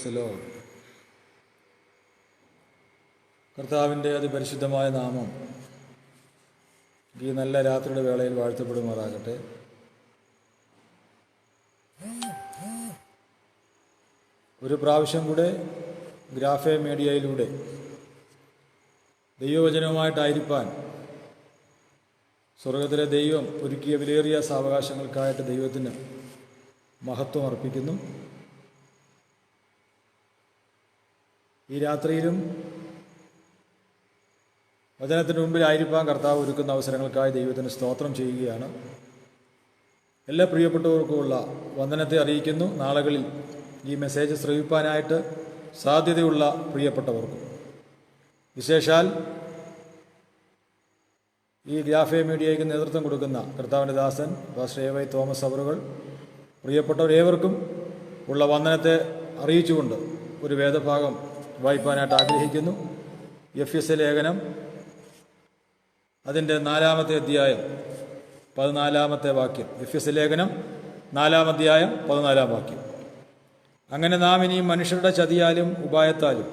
Praise the Lord. കർത്താവിൻ്റെ അതിപരിശുദ്ധമായ നാമം ഈ നല്ല രാത്രിയുടെ വേളയിൽ വാഴ്ത്തപ്പെടുമാറാകട്ടെ. ഒരു പ്രാവശ്യം കൂടെ ഗ്രാഫേ മീഡിയയിലൂടെ ദൈവവചനവുമായിട്ടായിരിക്കാൻ സ്വർഗത്തിലെ ദൈവം ഒരുക്കിയ വിലയേറിയ സാവകാശങ്ങൾക്കായിട്ട് ദൈവത്തിന് മഹത്വം അർപ്പിക്കുന്നു. ഈ രാത്രിയിലും വചനത്തിന് മുമ്പിലായിരിക്കാൻ കർത്താവ് ഒരുക്കുന്ന അവസരങ്ങൾക്കായി ദൈവത്തിന് സ്തോത്രം ചെയ്യുകയാണ്. എല്ലാ പ്രിയപ്പെട്ടവർക്കുമുള്ള വന്ദനത്തെ അറിയിക്കുന്നു. നാളുകളിൽ ഈ മെസ്സേജ് ശ്രവിപ്പാനായിട്ട് സാധ്യതയുള്ള പ്രിയപ്പെട്ടവർക്കും, വിശേഷാൽ ഈ ഗ്രാഫേ മീഡിയയ്ക്ക് നേതൃത്വം കൊടുക്കുന്ന കർത്താവിൻ്റെ ദാസൻ പാസ്റ്റർ എ.വൈ. തോമസ് അവറുകൾ, പ്രിയപ്പെട്ടവരേവർക്കും ഉള്ള വന്ദനത്തെ അറിയിച്ചുകൊണ്ട് ഒരു വേദഭാഗം വായിപ്പാനായിട്ട് ആഗ്രഹിക്കുന്നു. എഫ്.എസ്. ലേഖനം അതിൻ്റെ 4-ാമത്തെ അധ്യായം 14-ാമത്തെ വാക്യം. എഫ്.എസ്. ലേഖനം 4-ാം അധ്യായം 14-ാം വാക്യം. അങ്ങനെ നാം ഇനിയും മനുഷ്യരുടെ ചതിയാലും ഉപായത്താലും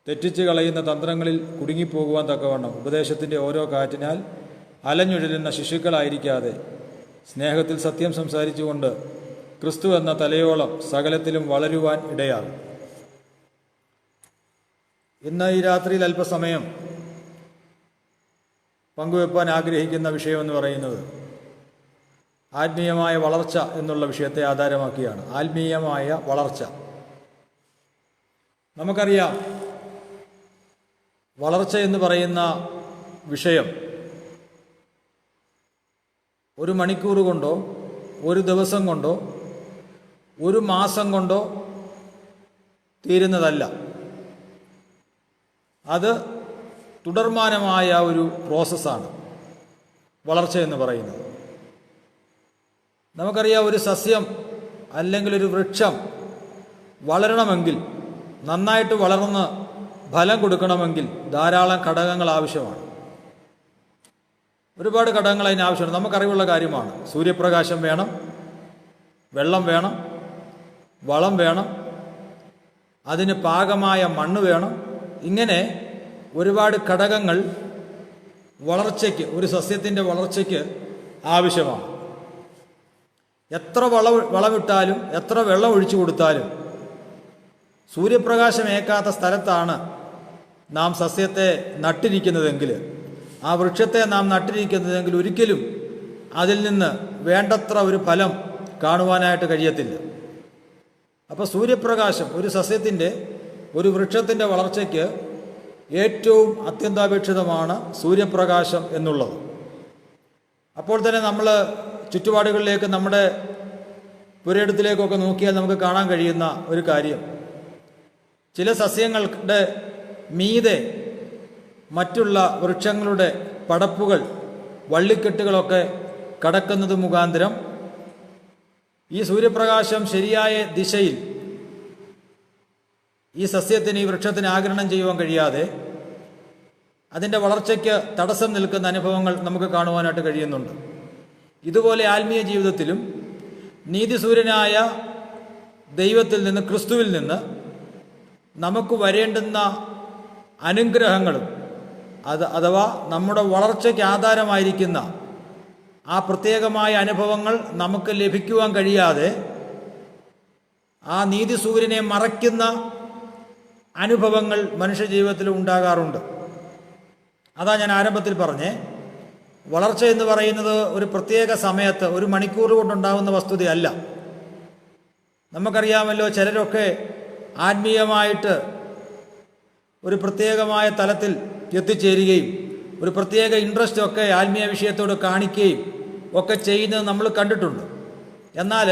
തെറ്റിച്ച് കളയുന്ന തന്ത്രങ്ങളിൽ കുടുങ്ങിപ്പോകുവാൻ തക്കവണ്ണം ഉപദേശത്തിൻ്റെ ഓരോ കാറ്റിനാൽ അലഞ്ഞുഴലുന്ന ശിശുക്കളായിരിക്കാതെ സ്നേഹത്തിൽ സത്യം സംസാരിച്ചുകൊണ്ട് ക്രിസ്തു എന്ന തലയോളം സകലത്തിലും വളരുവാൻ ഇടയാകും. ഇന്ന് ഈ രാത്രിയിൽ അല്പസമയം പങ്കുവെപ്പാൻ ആഗ്രഹിക്കുന്ന വിഷയമെന്ന് പറയുന്നത് ആത്മീയമായ വളർച്ച എന്നുള്ള വിഷയത്തെ ആധാരമാക്കിയാണ്. ആത്മീയമായ വളർച്ച. നമുക്കറിയാം, വളർച്ച എന്ന് പറയുന്ന വിഷയം ഒരു മണിക്കൂർ കൊണ്ടോ ഒരു ദിവസം കൊണ്ടോ ഒരു മാസം കൊണ്ടോ തീരുന്നതല്ല. അത് തുടർമാനമായ ഒരു പ്രോസസ്സാണ് വളർച്ച എന്ന് പറയുന്നത്. നമുക്കറിയാം, ഒരു സസ്യം അല്ലെങ്കിൽ ഒരു വൃക്ഷം വളരണമെങ്കിൽ, നന്നായിട്ട് വളർന്ന് ഫലം കൊടുക്കണമെങ്കിൽ ധാരാളം ഘടകങ്ങൾ ആവശ്യമാണ്. ഒരുപാട് ഘടകങ്ങൾ അതിനാവശ്യമാണ്. നമുക്കറിവുള്ള കാര്യമാണ്. സൂര്യപ്രകാശം വേണം, വെള്ളം വേണം, വളം വേണം, അതിന് പാകമായ മണ്ണ് വേണം. ഇങ്ങനെ ഒരുപാട് ഘടകങ്ങൾ വളർച്ചയ്ക്ക്, ഒരു സസ്യത്തിൻ്റെ വളർച്ചയ്ക്ക് ആവശ്യമാണ്. എത്ര വളമിട്ടാലും എത്ര വെള്ളം ഒഴിച്ചു കൊടുത്താലും സൂര്യപ്രകാശം ഏൽക്കാത്ത സ്ഥലത്താണ് നാം സസ്യത്തെ നട്ടിരിക്കുന്നതെങ്കിൽ, ആ വൃക്ഷത്തെ നാം നട്ടിരിക്കുന്നതെങ്കിൽ ഒരിക്കലും അതിൽ നിന്ന് വേണ്ടത്ര ഒരു ഫലം കാണുവാനായിട്ട് കഴിയത്തില്ല. അപ്പോൾ സൂര്യപ്രകാശം ഒരു സസ്യത്തിൻ്റെ, ഒരു വൃക്ഷത്തിൻ്റെ വളർച്ചയ്ക്ക് ഏറ്റവും അത്യന്താപേക്ഷിതമാണ് സൂര്യപ്രകാശം എന്നുള്ളത്. അപ്പോൾ തന്നെ നമ്മൾ ചുറ്റുപാടുകളിലേക്ക്, നമ്മുടെ പുരയിടത്തിലേക്കൊക്കെ നോക്കിയാൽ നമുക്ക് കാണാൻ കഴിയുന്ന ഒരു കാര്യം, ചില സസ്യങ്ങളുടെ മീതെ മറ്റുള്ള വൃക്ഷങ്ങളുടെ പടപ്പുകൾ, വള്ളിക്കെട്ടുകളൊക്കെ കടക്കുന്നത് മുഖാന്തരം ഈ സൂര്യപ്രകാശം ശരിയായ ദിശയിൽ ഈ സസ്യത്തിന്, ഈ വൃക്ഷത്തിന് ആഗിരണം ചെയ്യുവാൻ കഴിയാതെ അതിൻ്റെ വളർച്ചയ്ക്ക് തടസ്സം നിൽക്കുന്ന അനുഭവങ്ങൾ നമുക്ക് കാണുവാനായിട്ട് കഴിയുന്നുണ്ട്. ഇതുപോലെ ആത്മീയ ജീവിതത്തിലും നീതിസൂര്യനായ ദൈവത്തിൽ നിന്ന്, ക്രിസ്തുവിൽ നിന്ന് നമുക്ക് വരേണ്ടുന്ന അനുഗ്രഹങ്ങളും അഥവാ നമ്മുടെ വളർച്ചയ്ക്ക് ആധാരമായിരിക്കുന്ന ആ പ്രത്യേകമായ അനുഭവങ്ങൾ നമുക്ക് ലഭിക്കുവാൻ കഴിയാതെ ആ നീതിസൂര്യനെ മറയ്ക്കുന്ന അനുഭവങ്ങൾ മനുഷ്യ ജീവിതത്തിൽ ഉണ്ടാകാറുണ്ട്. അതാ ഞാൻ ആരംഭത്തിൽ പറഞ്ഞേ, വളർച്ച എന്ന് പറയുന്നത് ഒരു പ്രത്യേക സമയത്ത്, ഒരു മണിക്കൂർ കൊണ്ടുണ്ടാകുന്ന വസ്തുതയല്ല. നമുക്കറിയാമല്ലോ, ചിലരൊക്കെ ആത്മീയമായിട്ട് ഒരു പ്രത്യേകമായ തലത്തിൽ എത്തിച്ചേരുകയും ഒരു പ്രത്യേക ഇൻട്രസ്റ്റ് ഒക്കെ ആത്മീയ വിഷയത്തോട് കാണിക്കുകയും ഒക്കെ ചെയ്യുന്നത് നമ്മൾ കണ്ടിട്ടുണ്ട്. എന്നാൽ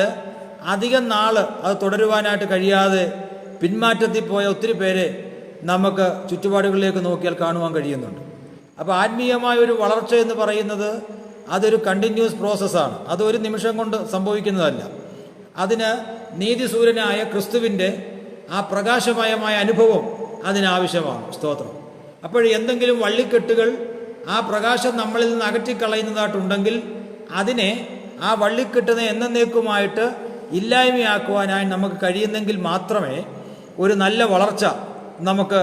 അധികം നാൾ അത് തുടരുവാനായിട്ട് കഴിയാതെ പിന്മാറ്റത്തിൽ പോയ ഒത്തിരി പേരെ നമുക്ക് ചുറ്റുപാടുകളിലേക്ക് നോക്കിയാൽ കാണുവാൻ കഴിയുന്നുണ്ട്. അപ്പോൾ ആത്മീയമായ ഒരു വളർച്ച എന്ന് പറയുന്നത് അതൊരു കണ്ടിന്യൂസ് പ്രോസസ്സാണ്. അത് ഒരു നിമിഷം കൊണ്ട് സംഭവിക്കുന്നതല്ല. അതിന് നീതിസൂര്യനായ ക്രിസ്തുവിൻ്റെ ആ പ്രകാശമയമായ അനുഭവം അതിനാവശ്യമാണ്. സ്തോത്രം. അപ്പോൾ എന്തെങ്കിലും വള്ളിക്കെട്ടുകൾ ആ പ്രകാശം നമ്മളിൽ നിന്ന് അകറ്റിക്കളയുന്നതായിട്ടുണ്ടെങ്കിൽ അതിനെ, ആ വള്ളിക്കെട്ടിനെ എന്നേക്കുമായിട്ട് ഇല്ലായ്മയാക്കുവാനായി നമുക്ക് കഴിയുന്നെങ്കിൽ മാത്രമേ ഒരു നല്ല വളർച്ച നമുക്ക്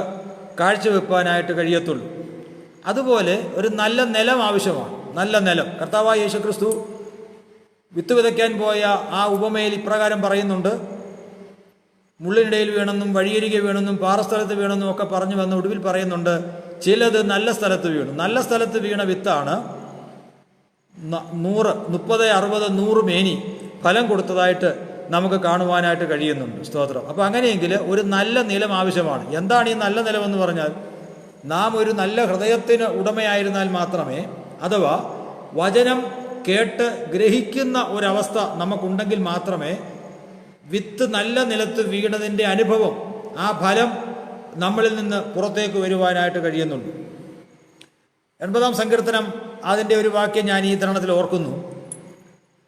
കാഴ്ചവെക്കാനായിട്ട് കഴിയത്തുള്ളൂ. അതുപോലെ ഒരു നല്ല നിലം ആവശ്യമാണ്. നല്ല നിലം. കർത്താവായ യേശുക്രിസ്തു വിത്ത് വിതയ്ക്കാൻ പോയ ആ ഉപമയിൽ ഇപ്രകാരം പറയുന്നുണ്ട്: മുള്ളിനിടയിൽ വീണെന്നും വഴിയരികെ വീണെന്നും പാറസ്ഥലത്ത് വീണെന്നും ഒക്കെ പറഞ്ഞു വന്ന് ഒടുവിൽ പറയുന്നുണ്ട്, ചിലത് നല്ല സ്ഥലത്ത് വീണു. നല്ല സ്ഥലത്ത് വീണ വിത്താണ് 100, 30, 60, 100 മേനി ഫലം കൊടുത്തതായിട്ട് നമുക്ക് കാണുവാനായിട്ട് കഴിയുന്നുണ്ട്. സ്തോത്രം. അപ്പോൾ അങ്ങനെയെങ്കിൽ ഒരു നല്ല നിലം ആവശ്യമാണ്. എന്താണ് ഈ നല്ല നിലമെന്ന് പറഞ്ഞാൽ, നാം ഒരു നല്ല ഹൃദയത്തിന് ഉടമയായിരുന്നാൽ മാത്രമേ, അഥവാ വചനം കേട്ട് ഗ്രഹിക്കുന്ന ഒരവസ്ഥ നമുക്കുണ്ടെങ്കിൽ മാത്രമേ വിത്ത് നല്ല നിലത്ത് വീണതിൻ്റെ അനുഭവം, ആ ഫലം നമ്മളിൽ നിന്ന് പുറത്തേക്ക് വരുവാനായിട്ട് കഴിയുന്നുണ്ട്. 80-ാം സങ്കീർത്തനം അതിൻ്റെ ഒരു വാക്യം ഞാൻ ഈ തരണത്തിൽ ഓർക്കുന്നു.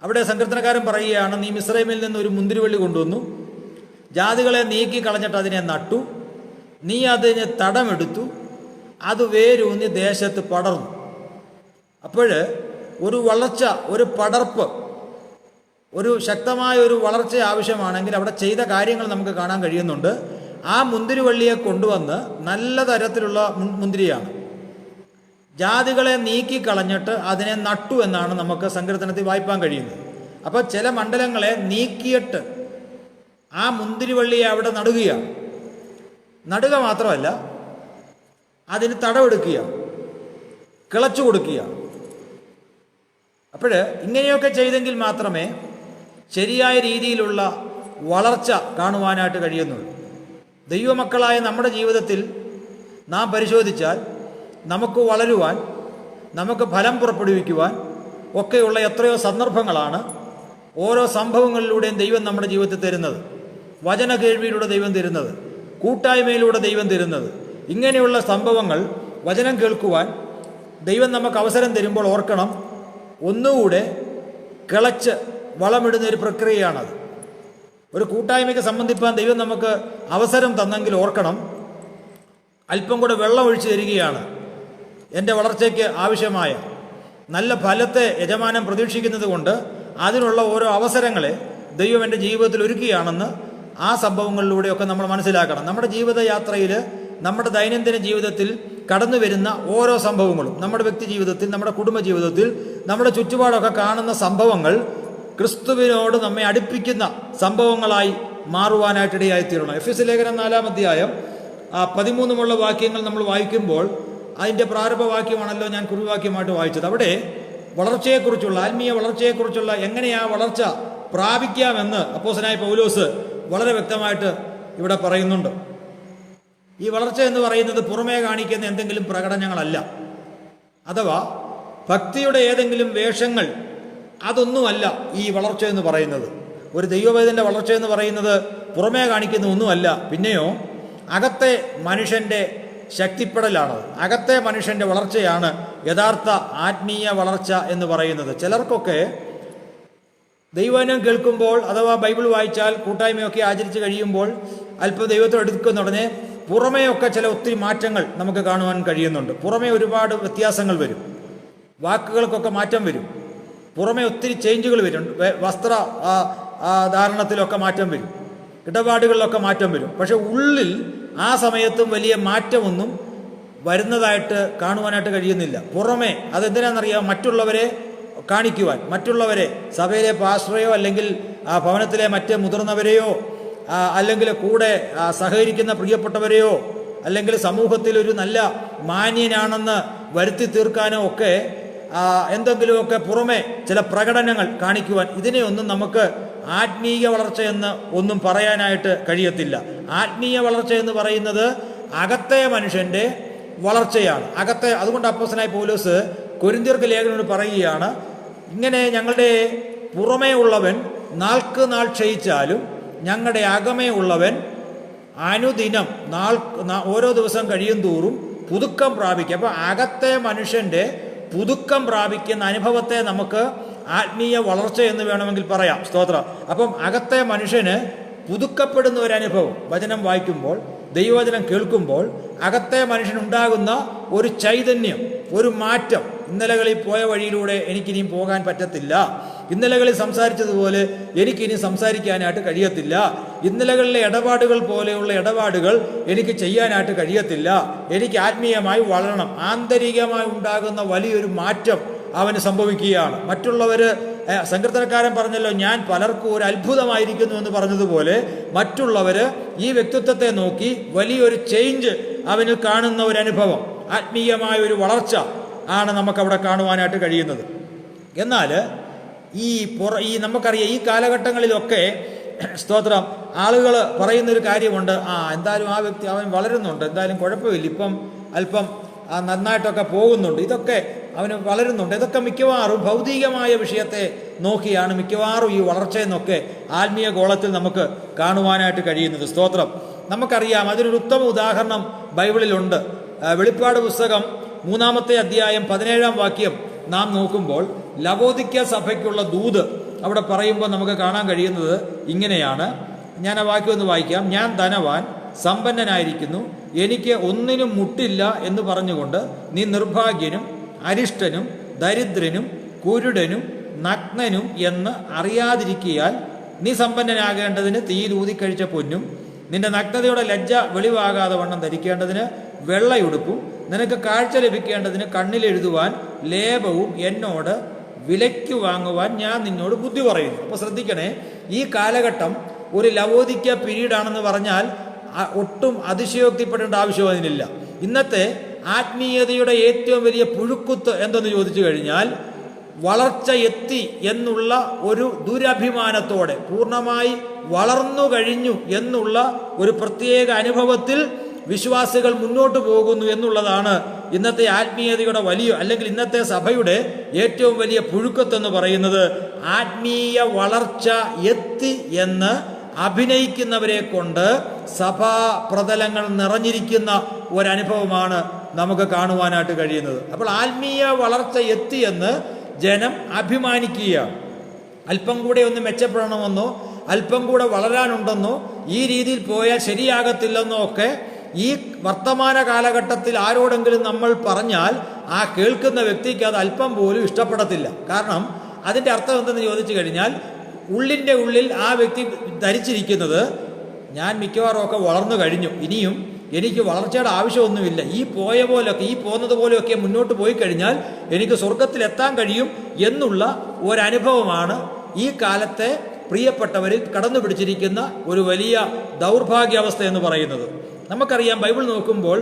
അവിടെ സങ്കീർത്തനക്കാരൻ പറയുകയാണ്: നീ മിസ്രൈമിൽ നിന്ന് ഒരു മുന്തിരിവള്ളി കൊണ്ടുവന്നു, ജാതികളെ നീക്കി കളഞ്ഞിട്ട് അതിനെ നട്ടു, നീ അതിന് തടമെടുത്തു, അത് വേരൂന്നി ദേശത്ത് പടർന്നു. അപ്പോൾ ഒരു വളർച്ച, ഒരു പടർപ്പ്, ഒരു ശക്തമായ ഒരു വളർച്ച ആവശ്യമാണെങ്കിൽ അവിടെ ചെയ്ത കാര്യങ്ങൾ നമുക്ക് കാണാൻ കഴിയുന്നുണ്ട്. ആ മുന്തിരിവള്ളിയെ കൊണ്ടുവന്ന് നല്ല തരത്തിലുള്ള മുന്തിരിയാണ്, ജാതികളെ നീക്കിക്കളഞ്ഞിട്ട് അതിനെ നട്ടു എന്നാണ് നമുക്ക് സങ്കീർത്തനത്തിൽ വായിപ്പാൻ കഴിയുന്നത്. അപ്പോൾ ചില മണ്ഡലങ്ങളെ നീക്കിയിട്ട് ആ മുന്തിരിവള്ളിയെ അവിടെ നടുകയാണ്. നടുക മാത്രമല്ല, അതിന് തടവെടുക്കുക, കിളച്ചു കൊടുക്കുക. അപ്പോൾ ഇങ്ങനെയൊക്കെ ചെയ്തെങ്കിൽ മാത്രമേ ശരിയായ രീതിയിലുള്ള വളർച്ച കാണുവാനായിട്ട് കഴിയുന്നുള്ളൂ. ദൈവമക്കളായ നമ്മുടെ ജീവിതത്തിൽ നാം പരിശോധിച്ചാൽ നമുക്ക് വളരുവാൻ, നമുക്ക് ഫലം പുറപ്പെടുവിക്കുവാൻ ഒക്കെയുള്ള എത്രയോ സന്ദർഭങ്ങളാണ് ഓരോ സംഭവങ്ങളിലൂടെയും ദൈവം നമ്മുടെ ജീവിതത്തിൽ തരുന്നത്. വചന കേൾവിയിലൂടെ ദൈവം തരുന്നത്, കൂട്ടായ്മയിലൂടെ ദൈവം തരുന്നത്. ഇങ്ങനെയുള്ള സംഭവങ്ങൾ, വചനം കേൾക്കുവാൻ ദൈവം നമുക്ക് അവസരം തരുമ്പോൾ ഓർക്കണം, ഒന്നുകൂടെ കിളച്ച് വളമിടുന്ന ഒരു പ്രക്രിയയാണത്. ഒരു കൂട്ടായ്മയ്ക്ക് സംബന്ധിപ്പാൻ ദൈവം നമുക്ക് അവസരം തന്നെങ്കിൽ ഓർക്കണം, അല്പം കൂടെ വെള്ളം ഒഴിച്ചു തരികയാണ്. എൻ്റെ വളർച്ചയ്ക്ക് ആവശ്യമായ നല്ല ഫലത്തെ യജമാനൻ പ്രതീക്ഷിക്കുന്നത് കൊണ്ട് അതിനുള്ള ഓരോ അവസരങ്ങളെ ദൈവം എൻ്റെ ജീവിതത്തിൽ ഒരുക്കുകയാണെന്ന് ആ സംഭവങ്ങളിലൂടെയൊക്കെ നമ്മൾ മനസ്സിലാക്കണം. നമ്മുടെ ജീവിതയാത്രയിൽ, നമ്മുടെ ദൈനംദിന ജീവിതത്തിൽ കടന്നു വരുന്ന ഓരോ സംഭവങ്ങളും, നമ്മുടെ വ്യക്തി ജീവിതത്തിൽ, നമ്മുടെ കുടുംബ ജീവിതത്തിൽ, നമ്മുടെ ചുറ്റുപാടൊക്കെ കാണുന്ന സംഭവങ്ങൾ ക്രിസ്തുവിനോട് നമ്മെ അടുപ്പിക്കുന്ന സംഭവങ്ങളായി മാറുവാനായിട്ടിടയായിത്തീരണം. എഫെസ്യ ലേഖനം 4-ാം അധ്യായം 13 വാക്യങ്ങൾ നമ്മൾ വായിക്കുമ്പോൾ അതിൻ്റെ പ്രാരംഭവാക്യമാണല്ലോ ഞാൻ കുറിവാക്യമായിട്ട് വായിച്ചത്. അവിടെ വളർച്ചയെക്കുറിച്ചുള്ള, ആത്മീയ വളർച്ചയെക്കുറിച്ചുള്ള, എങ്ങനെയാ വളർച്ച പ്രാപിക്കാമെന്ന് അപ്പോസ്തലനായ പൗലോസ് വളരെ വ്യക്തമായിട്ട് ഇവിടെ പറയുന്നുണ്ട്. ഈ വളർച്ച എന്ന് പറയുന്നത് പുറമേ കാണിക്കുന്ന എന്തെങ്കിലും പ്രകടനങ്ങളല്ല, അഥവാ ഭക്തിയുടെ ഏതെങ്കിലും വേഷങ്ങൾ, അതൊന്നുമല്ല ഈ വളർച്ച എന്ന് പറയുന്നത്. ഒരു ദൈവവേദൻ്റെ വളർച്ച എന്ന് പറയുന്നത് പുറമേ കാണിക്കുന്ന ഒന്നുമല്ല. പിന്നെയോ അകത്തെ മനുഷ്യൻ്റെ ശക്തിപ്പെടലാണ്, അകത്തെ മനുഷ്യൻ്റെ വളർച്ചയാണ് യഥാർത്ഥ ആത്മീയ വളർച്ച എന്ന് പറയുന്നത്. ചിലർക്കൊക്കെ ദൈവവചനം കേൾക്കുമ്പോൾ, അഥവാ ബൈബിൾ വായിച്ചാൽ, കൂട്ടായ്മയൊക്കെ ആചരിച്ച് കഴിയുമ്പോൾ, അല്പം ദൈവത്തോട് അടുക്കുന്ന ഉടനെ പുറമേയൊക്കെ ചില ഒത്തിരി മാറ്റങ്ങൾ നമുക്ക് കാണുവാൻ കഴിയുന്നുണ്ട്. പുറമേ ഒരുപാട് വ്യത്യാസങ്ങൾ വരും, വാക്കുകൾക്കൊക്കെ മാറ്റം വരും, പുറമേ ഒത്തിരി ചേഞ്ചുകൾ വരും, വസ്ത്ര ധാരണത്തിലൊക്കെ മാറ്റം വരും, ഇടപാടുകളിലൊക്കെ മാറ്റം വരും. പക്ഷെ ഉള്ളിൽ ആ സമയത്തും വലിയ മാറ്റമൊന്നും വരുന്നതായിട്ട് കാണുവാനായിട്ട് കഴിയുന്നില്ല. പുറമേ അതെന്തിനാണെന്നറിയാം, മറ്റുള്ളവരെ കാണിക്കുവാൻ, മറ്റുള്ളവരെ, സഭയിലെ പാസ്റ്ററെയോ അല്ലെങ്കിൽ ആ ഭവനത്തിലെ മറ്റ് മുതിർന്നവരെയോ അല്ലെങ്കിൽ കൂടെ സഹകരിക്കുന്ന പ്രിയപ്പെട്ടവരെയോ അല്ലെങ്കിൽ സമൂഹത്തിൽ ഒരു നല്ല മാന്യനാണെന്ന് വരുത്തി തീർക്കാനോ ഒക്കെ എന്തെങ്കിലുമൊക്കെ പുറമെ ചില പ്രകടനങ്ങൾ കാണിക്കുവാൻ, ഇതിനെയൊന്നും നമുക്ക് ആത്മീയ വളർച്ച എന്ന് ഒന്നും പറയാനായിട്ട് കഴിയത്തില്ല. ആത്മീയ വളർച്ച എന്ന് പറയുന്നത് അകത്തെ മനുഷ്യൻ്റെ വളർച്ചയാണ്. അതുകൊണ്ട് അപ്പോസ്തലനായ പൗലോസ് കൊരിന്ത്യർക്ക് ലേഖനത്തിൽ പറയുകയാണ്, ഇങ്ങനെ ഞങ്ങളുടെ പുറമേ ഉള്ളവൻ നാൾക്ക് നാൾ ക്ഷയിച്ചാലും ഞങ്ങളുടെ അകമേ ഉള്ളവൻ അനുദിനം ഓരോ ദിവസം കഴിയും തോറും പുതുക്കം പ്രാപിക്കുക. അപ്പോൾ അകത്തെ മനുഷ്യൻ്റെ പുതുക്കം പ്രാപിക്കുന്ന അനുഭവത്തെ നമുക്ക് ആത്മീയ വളർച്ച എന്ന് വേണമെങ്കിൽ പറയാം. സ്തോത്രം. അപ്പം അകത്തെ മനുഷ്യന് പുതുക്കപ്പെടുന്ന ഒരനുഭവം, വചനം വായിക്കുമ്പോൾ, ദൈവവചനം കേൾക്കുമ്പോൾ അകത്തെ മനുഷ്യനുണ്ടാകുന്ന ഒരു ചൈതന്യം, ഒരു മാറ്റം. ഇന്നലകളിൽ പോയ വഴിയിലൂടെ എനിക്കിനിയും പോകാൻ പറ്റത്തില്ല, ഇന്നലകളിൽ സംസാരിച്ചതുപോലെ എനിക്കിനി സംസാരിക്കാനായിട്ട് കഴിയത്തില്ല. ഇന്നലകളിലെ ഇടപാടുകൾ പോലെയുള്ള ഇടപാടുകൾ എനിക്ക് ചെയ്യാനായിട്ട് കഴിയത്തില്ല. എനിക്ക് ആത്മീയമായി വളരണം. ആന്തരികമായി ഉണ്ടാകുന്ന വലിയൊരു മാറ്റം അവന് സംഭവിക്കുകയാണ്. മറ്റുള്ളവർ, സങ്കീർത്തനക്കാരൻ പറഞ്ഞല്ലോ, ഞാൻ പലർക്കും ഒരു അത്ഭുതമായിരിക്കുന്നു എന്ന് പറഞ്ഞതുപോലെ മറ്റുള്ളവർ ഈ വ്യക്തിത്വത്തെ നോക്കി വലിയൊരു ചേഞ്ച് അവന് കാണുന്ന ഒരു അനുഭവം, ആത്മീയമായ ഒരു വളർച്ച ആണ് നമുക്കവിടെ കാണുവാനായിട്ട് കഴിയുന്നത്. എന്നാൽ ഈ നമുക്കറിയാം, ഈ കാലഘട്ടങ്ങളിലൊക്കെ സ്തോത്രം, ആളുകൾ പറയുന്നൊരു കാര്യമുണ്ട്, എന്തായാലും ആ വ്യക്തി അവൻ വളരുന്നുണ്ട്, എന്തായാലും കുഴപ്പമില്ല, ഇപ്പം അല്പം നന്നായിട്ടൊക്കെ പോകുന്നുണ്ട്, ഇതൊക്കെ അവന് വളരുന്നുണ്ട്. ഇതൊക്കെ മിക്കവാറും ഭൗതികമായ വിഷയത്തെ നോക്കിയാണ് മിക്കവാറും ഈ വളർച്ചയെന്നൊക്കെ ആത്മീയ ഗോളത്തിൽ നമുക്ക് കാണുവാനായിട്ട് കഴിയുന്നത്. സ്തോത്രം. നമുക്കറിയാം, അതിനൊരു ഉത്തമ ഉദാഹരണം ബൈബിളിലുണ്ട്. വെളിപ്പാട് പുസ്തകം 3-ാമത്തെ അധ്യായം 17-ാം വാക്യം നാം നോക്കുമ്പോൾ ലവോദിക്യ സഭയ്ക്കുള്ള ദൂത് അവിടെ പറയുമ്പോൾ നമുക്ക് കാണാൻ കഴിയുന്നത് ഇങ്ങനെയാണ്. ഞാൻ ആ വാക്യം ഒന്ന് വായിക്കാം. ഞാൻ ധനവാൻ, സമ്പന്നനായിരിക്കുന്നു, എനിക്ക് ഒന്നിനും മുട്ടില്ല എന്ന് പറഞ്ഞുകൊണ്ട് നീ നിർഭാഗ്യനും അരിഷ്ടനും ദരിദ്രനും കുരുടനും നഗ്നനും എന്ന് അറിയാതിരിക്കിയാൽ നീ സമ്പന്നനാകേണ്ടതിന് തീയിൽ ഊതിക്കഴിച്ച പൊന്നും നിന്റെ നഗ്നതയുടെ ലജ്ജ വെളിവാകാതെ വണ്ണം ധരിക്കേണ്ടതിന് വെള്ളയുടുപ്പും നിനക്ക് കാഴ്ച ലഭിക്കേണ്ടതിന് കണ്ണിലെഴുതുവാൻ ലേപവും എന്നോട് വിലയ്ക്ക് വാങ്ങുവാൻ ഞാൻ നിന്നോട് ബുദ്ധി പറയുന്നു. അപ്പോൾ ശ്രദ്ധിക്കണേ, ഈ കാലഘട്ടം ഒരു ലവോദിക്യ പീരീഡാണെന്ന് പറഞ്ഞാൽ ഒട്ടും അതിശയോക്തിപ്പെടേണ്ട ആവശ്യം അതിനില്ല. ഇന്നത്തെ ആത്മീയതയുടെ ഏറ്റവും വലിയ പുഴുക്കുത്ത് എന്തെന്ന് ചോദിച്ചു കഴിഞ്ഞാൽ, വളർച്ച എത്തി എന്നുള്ള ഒരു ദുരഭിമാനത്തോടെ, പൂർണ്ണമായി വളർന്നു കഴിഞ്ഞു എന്നുള്ള ഒരു പ്രത്യേക അനുഭവത്തിൽ വിശ്വാസികൾ മുന്നോട്ട് പോകുന്നു എന്നുള്ളതാണ് ഇന്നത്തെ ആത്മീയതയുടെ വലിയ, അല്ലെങ്കിൽ ഇന്നത്തെ സഭയുടെ ഏറ്റവും വലിയ പുഴുക്കത്തെന്ന് പറയുന്നത്. ആത്മീയ വളർച്ച എത്തി എന്ന് അഭിനയിക്കുന്നവരെ കൊണ്ട് സഭാ പ്രതലങ്ങൾ നിറഞ്ഞിരിക്കുന്ന ഒരനുഭവമാണ് നമുക്ക് കാണുവാനായിട്ട് കഴിയുന്നത്. അപ്പോൾ ആത്മീയ വളർച്ച എത്തിയെന്ന് ജനം അഭിമാനിക്കുകയാണ്. അല്പം കൂടെ ഒന്ന് മെച്ചപ്പെടണമെന്നോ അല്പം കൂടെ വളരാനുണ്ടെന്നോ ഈ രീതിയിൽ പോയാൽ ശരിയാകത്തില്ലെന്നോ ഒക്കെ ഈ വർത്തമാന കാലഘട്ടത്തിൽ ആരോടെങ്കിലും നമ്മൾ പറഞ്ഞാൽ ആ കേൾക്കുന്ന വ്യക്തിക്ക് അത് അല്പം പോലും ഇഷ്ടപ്പെടത്തില്ല. കാരണം അതിൻ്റെ അർത്ഥം എന്തെന്ന് ചോദിച്ചു കഴിഞ്ഞാൽ, ഉള്ളിൻ്റെ ഉള്ളിൽ ആ വ്യക്തി ധരിച്ചിരിക്കുന്നത്, ഞാൻ മിക്കവാറും ഒക്കെ വളർന്നു കഴിഞ്ഞു, ഇനിയും എനിക്ക് വളർച്ചയുടെ ആവശ്യമൊന്നുമില്ല, ഈ പോയ പോലെയൊക്കെ, ഈ പോകുന്നത് പോലെയൊക്കെ മുന്നോട്ട് പോയി കഴിഞ്ഞാൽ എനിക്ക് സ്വർഗത്തിലെത്താൻ കഴിയും എന്നുള്ള ഒരനുഭവമാണ് ഈ കാലത്തെ പ്രിയപ്പെട്ടവരിൽ കടന്നു പിടിച്ചിരിക്കുന്ന ഒരു വലിയ ദൗർഭാഗ്യാവസ്ഥ എന്ന് പറയുന്നത്. നമുക്കറിയാം, ബൈബിൾ നോക്കുമ്പോൾ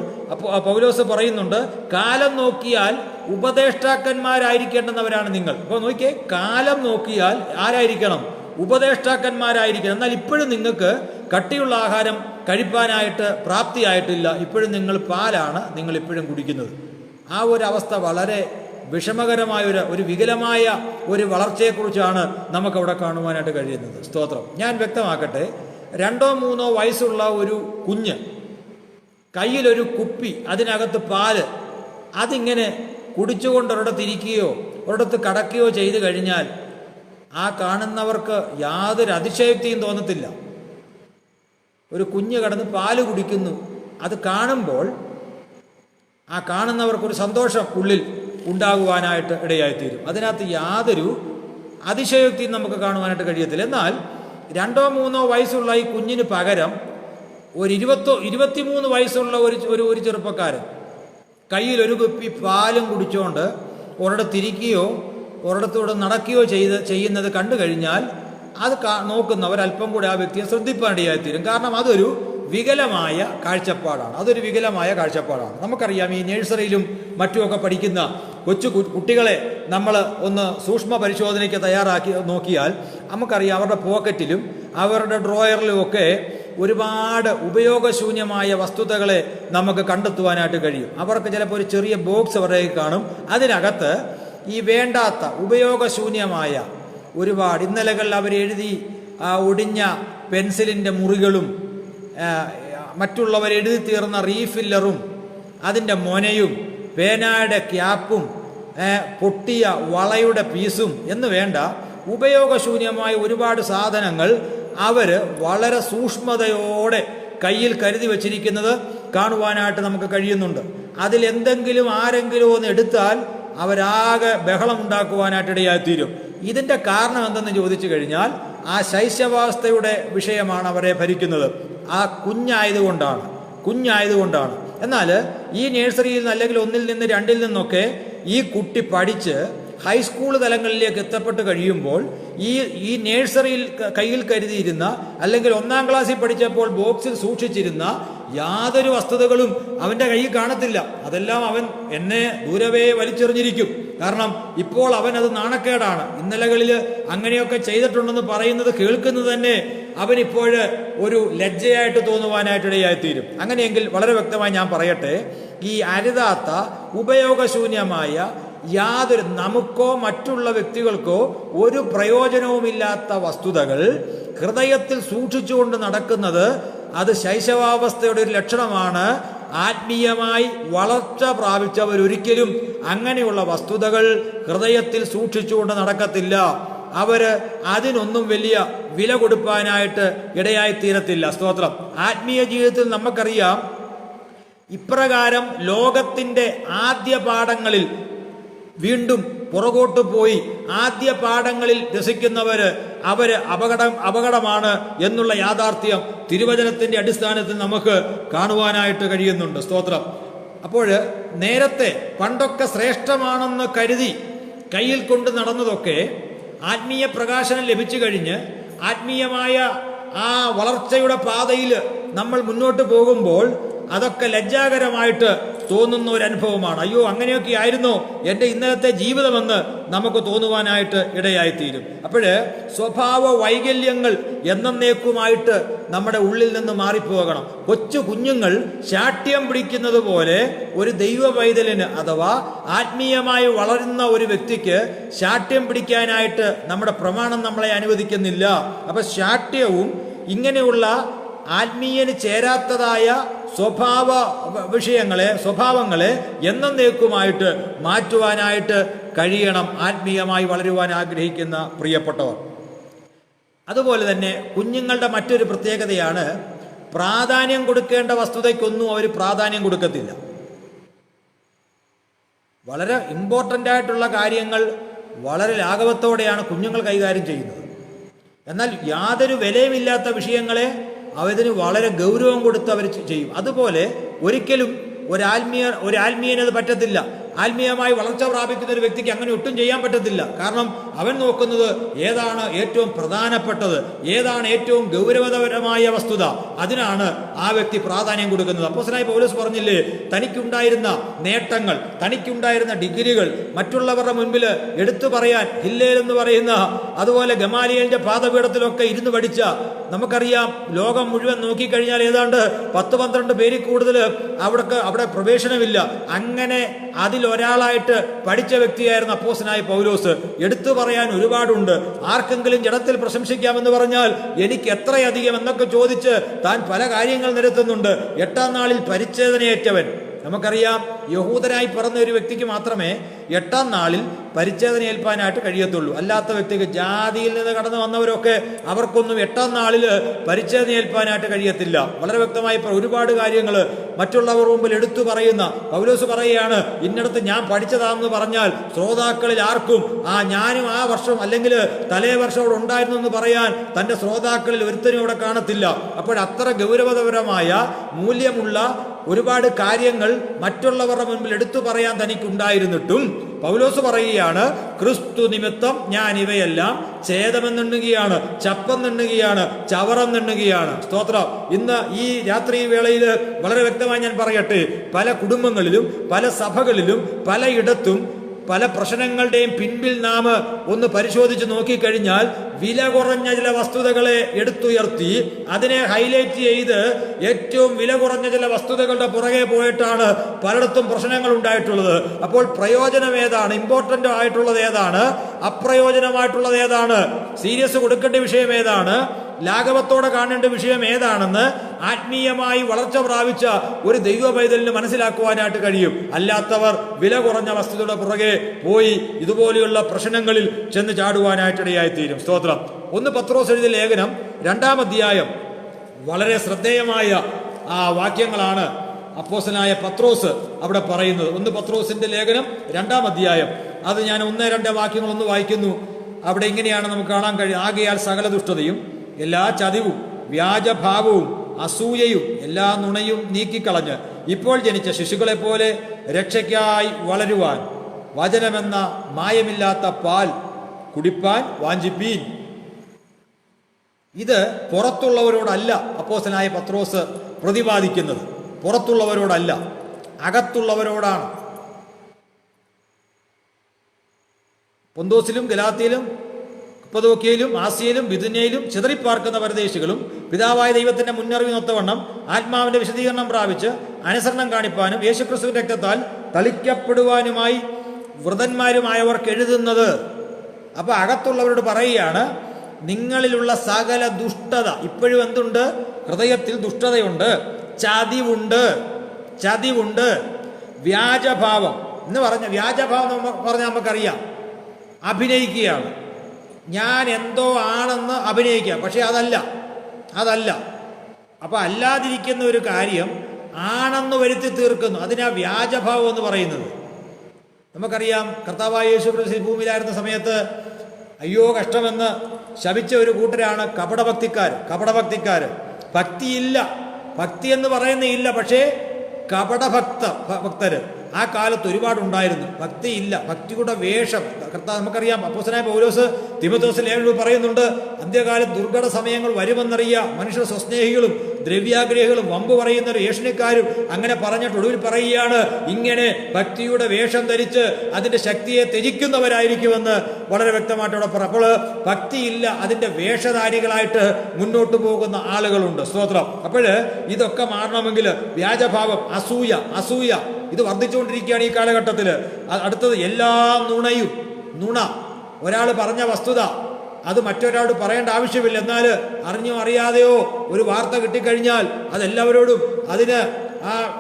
പൗലോസ് പറയുന്നുണ്ട്, കാലം നോക്കിയാൽ ഉപദേഷ്ടാക്കന്മാരായിരിക്കേണ്ടുന്നവരാണ് നിങ്ങൾ. അപ്പോൾ നോക്കിയേ, കാലം നോക്കിയാൽ ആരായിരിക്കണം? ഉപദേഷ്ടാക്കന്മാരായിരിക്കണം. എന്നാൽ ഇപ്പോഴും നിങ്ങൾക്ക് കട്ടിയുള്ള ആഹാരം കഴിപ്പാനായിട്ട് പ്രാപ്തിയായിട്ടില്ല. ഇപ്പോഴും നിങ്ങൾ പാലാണ് നിങ്ങൾ ഇപ്പോഴും കുടിക്കുന്നത്. ആ ഒരു അവസ്ഥ വളരെ വിഷമകരമായ ഒരു വികലമായ ഒരു വളർച്ചയെക്കുറിച്ചാണ് നമുക്കവിടെ കാണുവാനായിട്ട് കഴിയുന്നത്. സ്തോത്രം. ഞാൻ വ്യക്തമാക്കട്ടെ, 2-3 വയസ്സുള്ള ഒരു കുഞ്ഞ് കയ്യിലൊരു കുപ്പി, അതിനകത്ത് പാല്, അതിങ്ങനെ കുടിച്ചുകൊണ്ട് ഒരിടത്ത് ഇരിക്കുകയോ ഒരിടത്ത് കടക്കുകയോ ചെയ്തു കഴിഞ്ഞാൽ ആ കാണുന്നവർക്ക് യാതൊരു അതിശയോക്തിയും തോന്നത്തില്ല. ഒരു കുഞ്ഞ് കടന്ന് പാല് കുടിക്കുന്നു, അത് കാണുമ്പോൾ ആ കാണുന്നവർക്കൊരു സന്തോഷം ഉള്ളിൽ ഉണ്ടാകുവാനായിട്ട് ഇടയായിത്തീരും. അതിനകത്ത് യാതൊരു അതിശയോക്തിയും നമുക്ക് കാണുവാനായിട്ട് കഴിയത്തില്ല. എന്നാൽ 2-3 വയസ്സുള്ള ഈ കുഞ്ഞിന് പകരം ഒരു 23 വയസ്സുള്ള ഒരു ചെറുപ്പക്കാരൻ കയ്യിലൊരു കുപ്പി പാലും കുടിച്ചുകൊണ്ട് ഒരിടത്തിരിക്കുകയോ ഒരിടത്തൂടെ നടക്കുകയോ ചെയ്യുന്നത് കണ്ടു കഴിഞ്ഞാൽ അത് നോക്കുന്നവർ അല്പം കൂടെ ആ വ്യക്തിയെ ശ്രദ്ധിപ്പാനിടയായിത്തീരും. കാരണം അതൊരു വികലമായ കാഴ്ചപ്പാടാണ്. നമുക്കറിയാം, ഈ നഴ്സറിയിലും മറ്റുമൊക്കെ പഠിക്കുന്ന കൊച്ചു കുട്ടികളെ നമ്മൾ ഒന്ന് സൂക്ഷ്മ പരിശോധനയ്ക്ക് തയ്യാറാക്കി നോക്കിയാൽ നമുക്കറിയാം, അവരുടെ പോക്കറ്റിലും അവരുടെ ഡ്രോയറിലുമൊക്കെ ഒരുപാട് ഉപയോഗശൂന്യമായ വസ്തുതകളെ നമുക്ക് കണ്ടെത്തുവാനായിട്ട് കഴിയും. അവർക്ക് ചിലപ്പോൾ ഒരു ചെറിയ ബോക്സ് അവരുടെ കാണും. അതിനകത്ത് ഈ വേണ്ടാത്ത ഉപയോഗശൂന്യമായ ഒരുപാട് ഇന്നലകളിൽ അവരെഴുതി ഒടിഞ്ഞ പെൻസിലിൻ്റെ മുറികളും മറ്റുള്ളവർ എഴുതി തീർന്ന റീഫില്ലറും അതിൻ്റെ മൊനയും പേനയുടെ ക്യാപ്പും പൊട്ടിയ വളയുടെ പീസും എന്ന് വേണ്ട ഉപയോഗശൂന്യമായ ഒരുപാട് സാധനങ്ങൾ അവർ വളരെ സൂക്ഷ്മതയോടെ കയ്യിൽ കരുതി വച്ചിരിക്കുന്നത് കാണുവാനായിട്ട് നമുക്ക് കഴിയുന്നുണ്ട്. അതിലെന്തെങ്കിലും ആരെങ്കിലും ഒന്ന് എടുത്താൽ അവരാകെ ബഹളം ഉണ്ടാക്കുവാനായിട്ട് ഇടയായിത്തീരും. ഇതിൻ്റെ കാരണം എന്തെന്ന് ചോദിച്ചു കഴിഞ്ഞാൽ ആ ശൈശവാവസ്ഥയുടെ വിഷയമാണ് അവരെ ഭരിക്കുന്നത്. ആ കുഞ്ഞായതുകൊണ്ടാണ്. എന്നാൽ ഈ നഴ്സറിയിൽ നിന്ന് അല്ലെങ്കിൽ 1 നിന്ന് 2 നിന്നൊക്കെ ഈ കുട്ടി പഠിച്ച് ഹൈസ്കൂൾ തലങ്ങളിലേക്ക് എത്തപ്പെട്ട് കഴിയുമ്പോൾ ഈ നഴ്സറിയിൽ കയ്യിൽ കരുതിയിരുന്ന അല്ലെങ്കിൽ 1-ാം ക്ലാസ്സിൽ പഠിച്ചപ്പോൾ ബോക്സിൽ സൂക്ഷിച്ചിരുന്ന യാതൊരു വസ്തുതകളും അവൻ്റെ കയ്യിൽ കാണത്തില്ല. അതെല്ലാം അവൻ എന്നെ ദൂരവേ വലിച്ചെറിഞ്ഞിരിക്കും. കാരണം ഇപ്പോൾ അവൻ അത് നാണക്കേടാണ്. ഇന്നലകളിൽ അങ്ങനെയൊക്കെ ചെയ്തിട്ടുണ്ടെന്ന് പറയുന്നത് കേൾക്കുന്നത് തന്നെ അവനിപ്പോൾ ഒരു ലജ്ജയായിട്ട് തോന്നുവാനായിട്ടിടയായിത്തീരും. അങ്ങനെയെങ്കിൽ വളരെ വ്യക്തമായി ഞാൻ പറയട്ടെ, ഈ അരുതാത്ത ഉപയോഗശൂന്യമായ യാതൊരു നമുക്കോ മറ്റുള്ള വ്യക്തികൾക്കോ ഒരു പ്രയോജനവുമില്ലാത്ത വസ്തുതകൾ ഹൃദയത്തിൽ സൂക്ഷിച്ചുകൊണ്ട് നടക്കുന്നത് അത് ശൈശവാവസ്ഥയുടെ ഒരു ലക്ഷണമാണ്. ആത്മീയമായി വളർച്ച പ്രാപിച്ചവരൊരിക്കലും അങ്ങനെയുള്ള വസ്തുതകൾ ഹൃദയത്തിൽ സൂക്ഷിച്ചുകൊണ്ട് നടക്കത്തില്ല. അവര് അതിനൊന്നും വലിയ വില കൊടുപ്പാനായിട്ട് ഇടയായിത്തീരത്തില്ല. സ്തോത്രം. ആത്മീയ ജീവിതത്തിൽ നമുക്കറിയാം, ഇപ്രകാരം ലോകത്തിൻ്റെ ആദ്യ പാഠങ്ങളിൽ വീണ്ടും പുറകോട്ട് പോയി ആദ്യ പാഠങ്ങളിൽ രസിക്കുന്നവര് അപകടമാണ് എന്നുള്ള യാഥാർത്ഥ്യം തിരുവചനത്തിന്റെ അടിസ്ഥാനത്തിൽ നമുക്ക് കാണുവാനായിട്ട് കഴിയുന്നുണ്ട്. സ്തോത്രം. അപ്പോൾ നേരത്തെ പണ്ടൊക്കെ ശ്രേഷ്ഠമാണെന്ന് കരുതി കയ്യിൽ കൊണ്ട് നടന്നതൊക്കെ ആത്മീയ പ്രകാശനം ലഭിച്ചു കഴിഞ്ഞ് ആത്മീയമായ ആ വളർച്ചയുടെ പാതയിൽ നമ്മൾ മുന്നോട്ട് പോകുമ്പോൾ അതൊക്കെ ലജ്ജാകരമായിട്ട് തോന്നുന്ന ഒരു അനുഭവമാണ്. അയ്യോ, അങ്ങനെയൊക്കെ ആയിരുന്നോ എൻ്റെ ഇന്നലത്തെ ജീവിതമെന്ന് നമുക്ക് തോന്നുവാനായിട്ട് ഇടയായിത്തീരും. അപ്പോഴ് സ്വഭാവ വൈകല്യങ്ങൾ എന്നേക്കുമായിട്ട് നമ്മുടെ ഉള്ളിൽ നിന്ന് മാറിപ്പോകണം. കൊച്ചു കുഞ്ഞുങ്ങൾ ശാഠ്യം പിടിക്കുന്നത് പോലെ ഒരു ദൈവ പൈതലിന് അഥവാ ആത്മീയമായി വളരുന്ന ഒരു വ്യക്തിക്ക് ശാഠ്യം പിടിക്കാനായിട്ട് നമ്മുടെ പ്രമാണം നമ്മളെ അനുവദിക്കുന്നില്ല. അപ്പൊ ശാഠ്യവും ഇങ്ങനെയുള്ള ആത്മീയന് ചേരാത്തതായ സ്വഭാവങ്ങളെ എന്നേക്കുമായിട്ട് മാറ്റുവാനായിട്ട് കഴിയണം ആത്മീയമായി വളരുവാൻ ആഗ്രഹിക്കുന്ന പ്രിയപ്പെട്ടവർ. അതുപോലെ തന്നെ കുഞ്ഞുങ്ങളുടെ മറ്റൊരു പ്രത്യേകതയാണ്, പ്രാധാന്യം കൊടുക്കേണ്ട വസ്തുതയ്ക്കൊന്നും അവർ പ്രാധാന്യം കൊടുക്കത്തില്ല. വളരെ ഇമ്പോർട്ടൻ്റ് ആയിട്ടുള്ള കാര്യങ്ങൾ വളരെ ലാഘവത്തോടെയാണ് കുഞ്ഞുങ്ങൾ കൈകാര്യം ചെയ്യുന്നത്. എന്നാൽ യാതൊരു വിലയുമില്ലാത്ത വിഷയങ്ങളെ അവതിന് വളരെ ഗൗരവം കൊടുത്ത് അവർ ചെയ്യും. അതുപോലെ ഒരിക്കലും ഒരാത്മീയനത് പറ്റത്തില്ല. ആത്മീയമായി വളർച്ച പ്രാപിക്കുന്ന ഒരു വ്യക്തിക്ക് അങ്ങനെ ഒട്ടും ചെയ്യാൻ പറ്റത്തില്ല. കാരണം അവൻ നോക്കുന്നത് ഏതാണ് ഏറ്റവും പ്രധാനപ്പെട്ടത്, ഏതാണ് ഏറ്റവും ഗൗരവതരമായ വസ്തുത, അതിനാണ് ആ വ്യക്തി പ്രാധാന്യം കൊടുക്കുന്നത്. അപ്പോസ്തലനായ പൗലോസ് പറഞ്ഞില്ലേ, തനിക്കുണ്ടായിരുന്ന നേട്ടങ്ങൾ, തനിക്കുണ്ടായിരുന്ന ഡിഗ്രികൾ മറ്റുള്ളവരുടെ മുൻപിൽ എടുത്തു പറയാൻ ഹില്ലേൽ എന്ന് പറയുന്ന അതുപോലെ ഗമാലിയേലിന്റെ പാദപീഠത്തിലൊക്കെ ഇരുന്ന് പഠിച്ച, നമുക്കറിയാം ലോകം മുഴുവൻ നോക്കിക്കഴിഞ്ഞാൽ ഏതാണ്ട് 10-12 പേരിൽ കൂടുതൽ അവിടെ പ്രവേശനമില്ല. അങ്ങനെ അതിലൊരാളായിട്ട് പഠിച്ച വ്യക്തിയായിരുന്ന അപ്പോസ്തലനായ പൗലോസ്. എടുത്തു പറയാൻ ഒരുപാടുണ്ട്. ആർക്കെങ്കിലും ജഡത്തിൽ പ്രശംസിക്കാമെന്ന് പറഞ്ഞാൽ എനിക്ക് എത്രയധികം എന്നൊക്കെ ചോദിച്ച് താൻ പല കാര്യങ്ങൾ നിരത്തുന്നുണ്ട്. 8-ാം നാളിൽ പരിച്ഛേദനയേറ്റവൻ. നമുക്കറിയാം, യഹൂദനായി പിറന്ന ഒരു വ്യക്തിക്ക് മാത്രമേ 8-ാം നാളിൽ പരിച്ഛേദന ഏൽപ്പാനായിട്ട് കഴിയത്തുള്ളൂ. അല്ലാത്ത വ്യക്തിക്ക്, ജാതിയിൽ നിന്ന് കടന്നു വന്നവരൊക്കെ അവർക്കൊന്നും 8-ാം നാളിൽ പരിച്ഛേദന ഏൽപ്പാനായിട്ട് കഴിയത്തില്ല. വളരെ വ്യക്തമായി ഒരുപാട് കാര്യങ്ങൾ മറ്റുള്ളവർ മുമ്പിൽ എടുത്തു പറയുന്ന പൗലോസ് പറയുകയാണ്, ഇന്നടത്ത് ഞാൻ പഠിച്ചതാണെന്ന് പറഞ്ഞാൽ ശ്രോതാക്കളിൽ ആർക്കും ഞാനും ആ വർഷം അല്ലെങ്കിൽ തലേ വർഷം അവിടെ ഉണ്ടായിരുന്നു എന്ന് പറയാൻ തൻ്റെ ശ്രോതാക്കളിൽ ഒരുത്തനും അവിടെ കാണത്തില്ല. അപ്പോഴത്ര ഗൗരവതരമായ മൂല്യമുള്ള ഒരുപാട് കാര്യങ്ങൾ മറ്റുള്ളവരുടെ മുൻപിൽ എടുത്തു പറയാൻ തനിക്കുണ്ടായിരുന്നിട്ടും പൗലോസ് പറയുകയാണ്, ക്രിസ്തു നിമിത്തം ഞാൻ ഇവയെല്ലാം ഛേദമെന്നെണ്ണുകയാണ്, ചപ്പെന്നെണ്ണുകയാണ്, ചവറെന്നെണ്ണുകയാണ്. സ്തോത്രം. ഇന്ന് ഈ രാത്രി വേളയിൽ വളരെ വ്യക്തമായി ഞാൻ പറയട്ടെ, പല കുടുംബങ്ങളിലും പല സഭകളിലും പലയിടത്തും പല പ്രശ്നങ്ങളുടെയും പിൻപിൽ നാം ഒന്ന് പരിശോധിച്ച് നോക്കിക്കഴിഞ്ഞാൽ വില കുറഞ്ഞ ചില വസ്തുതകളെ എടുത്തുയർത്തി അതിനെ ഹൈലൈറ്റ് ചെയ്ത് ഏറ്റവും വില കുറഞ്ഞ ചില വസ്തുതകളുടെ പുറകെ പോയിട്ടാണ് പലയിടത്തും പ്രശ്നങ്ങൾ ഉണ്ടായിട്ടുള്ളത്. അപ്പോൾ പ്രയോജനം ഏതാണ്, ഇമ്പോർട്ടൻ്റ് ആയിട്ടുള്ളത് ഏതാണ്, അപ്രയോജനമായിട്ടുള്ളത് ഏതാണ്, സീരിയസ് കൊടുക്കേണ്ട വിഷയം ഏതാണ്, ലാഘവത്തോടെ കാണേണ്ട വിഷയം ഏതാണെന്ന് ആത്മീയമായി വളർച്ച പ്രാപിച്ച ഒരു ദൈവ പൈതലിന് മനസ്സിലാക്കുവാനായിട്ട് കഴിയും. അല്ലാത്തവർ വില കുറഞ്ഞ വസ്തുതയുടെ പുറകെ പോയി ഇതുപോലെയുള്ള പ്രശ്നങ്ങളിൽ ചെന്ന് ചാടുവാനായിട്ടിടയായിത്തീരും. സ്തോത്രം. 1 പത്രോസ് എഴുതിയ ലേഖനം 2-ാം അധ്യായം വളരെ ശ്രദ്ധേയമായ വാക്യങ്ങളാണ് അപ്പോസ്തലനായ പത്രോസ് അവിടെ പറയുന്നത്. 1 പത്രോസിന്റെ ലേഖനം 2-ാം അധ്യായം, അത് ഞാൻ 1-2 വാക്യങ്ങൾ ഒന്ന് വായിക്കുന്നു. അവിടെ ഇങ്ങനെയാണ് നമുക്ക് കാണാൻ കഴിയും. ആകയാൽ സകല ദുഷ്ടതയും എല്ലാ ചതിവും വ്യാജഭാവവും അസൂയയും എല്ലാ നുണയും നീക്കിക്കളഞ്ഞ് ഇപ്പോൾ ജനിച്ച ശിശുക്കളെപ്പോലെ രക്ഷയ്ക്കായി വളരുവാൻ വചനമെന്ന മായമില്ലാത്ത പാൽ കുടിപ്പാൻ വാഞ്ചിപ്പീൻ. ഇത് പുറത്തുള്ളവരോടല്ല അപ്പോസ്തലനായ പത്രോസ് പ്രതിപാദിക്കുന്നത്, പുറത്തുള്ളവരോടല്ല, അകത്തുള്ളവരോടാണ്. പൊന്തോസിലും ഗലാത്യയിലും കപ്പദോക്യയിലും ആസ്യയിലും ബിഥുന്യയിലും ചിതറിപ്പാർക്കുന്ന പരദേശികളും പിതാവായ ദൈവത്തിന്റെ മുന്നറിവിനൊത്തവണ്ണം ആത്മാവിന്റെ വിശദീകരണം പ്രാപിച്ച് അനുസരണം കാണിപ്പാനും യേശുക്രിസ്തുവിന്റെ രക്തത്താൽ തളിക്കപ്പെടുവാനുമായി വൃതന്മാരുമായവർക്ക് എഴുതുന്നത്. അപ്പൊ അകത്തുള്ളവരോട് പറയുകയാണ്, നിങ്ങളിലുള്ള സകല ദുഷ്ടത, ഇപ്പോഴും എന്തുണ്ട്? ഹൃദയത്തിൽ ദുഷ്ടതയുണ്ട്, ചതിവുണ്ട്, വ്യാജഭാവം എന്ന് പറഞ്ഞ വ്യാജഭാവം പറഞ്ഞാൽ നമുക്കറിയാം, അഭിനയിക്കുകയാണ്. ഞാൻ എന്തോ ആണെന്ന് അഭിനയിക്കുക, പക്ഷെ അതല്ല. അപ്പൊ അല്ലാതിരിക്കുന്ന ഒരു കാര്യം ആണെന്ന് വരുത്തി തീർക്കുന്നു, അതിനാ വ്യാജഭാവം എന്ന് പറയുന്നത്. നമുക്കറിയാം, കർത്താവായ യേശു ക്രിസ്തു ഭൂമിയിലായിരുന്ന സമയത്ത് അയ്യോ കഷ്ടമെന്ന് ശപിച്ച ഒരു കൂട്ടരാണ് കപടഭക്തിക്കാർ. ഭക്തി എന്ന് പറയുന്നില്ല, പക്ഷേ ഭക്തര് ആ കാലത്ത് ഒരുപാടുണ്ടായിരുന്നു. ഭക്തിയില്ല, ഭക്തിയുടെ വേഷം. നമുക്കറിയാം, അപ്പോസ്തലനായ പൗലോസ് തിമോഥെയോസിൽ ലേഖനത്തിൽ പറയുന്നുണ്ട്, അന്ത്യകാലത്ത് ദുർഘട സമയങ്ങൾ വരുമെന്നറിയാം. മനുഷ്യർ സ്വസ്നേഹികളും ദ്രവ്യാഗ്രഹികളും വമ്പ് പറയുന്നവരും ഏഷണിക്കാരും അങ്ങനെ പറഞ്ഞിട്ട് ഒടുവിൽ പറയുകയാണ്, ഇങ്ങനെ ഭക്തിയുടെ വേഷം ധരിച്ച് അതിന്റെ ശക്തിയെ ത്യജിക്കുന്നവരായിരിക്കുമെന്ന് വളരെ വ്യക്തമായിട്ട് അവിടെ പറയും. അപ്പോൾ ഭക്തിയില്ല, അതിന്റെ വേഷധാരികളായിട്ട് മുന്നോട്ട് പോകുന്ന ആളുകളുണ്ട്. സ്തോത്രം. അപ്പോൾ ഇതൊക്കെ മാറണമെങ്കിൽ വ്യാജഭാവം, അസൂയ ഇത് വർദ്ധിച്ചുകൊണ്ടിരിക്കുകയാണ് ഈ കാലഘട്ടത്തിൽ. അടുത്തത് എല്ലാ നുണ. ഒരാൾ പറഞ്ഞ വസ്തുത അത് മറ്റൊരാളോട് പറയേണ്ട ആവശ്യമില്ല, എന്നാൽ അറിഞ്ഞോ അറിയാതെയോ ഒരു വാർത്ത കിട്ടിക്കഴിഞ്ഞാൽ അതെല്ലാവരോടും അതിന്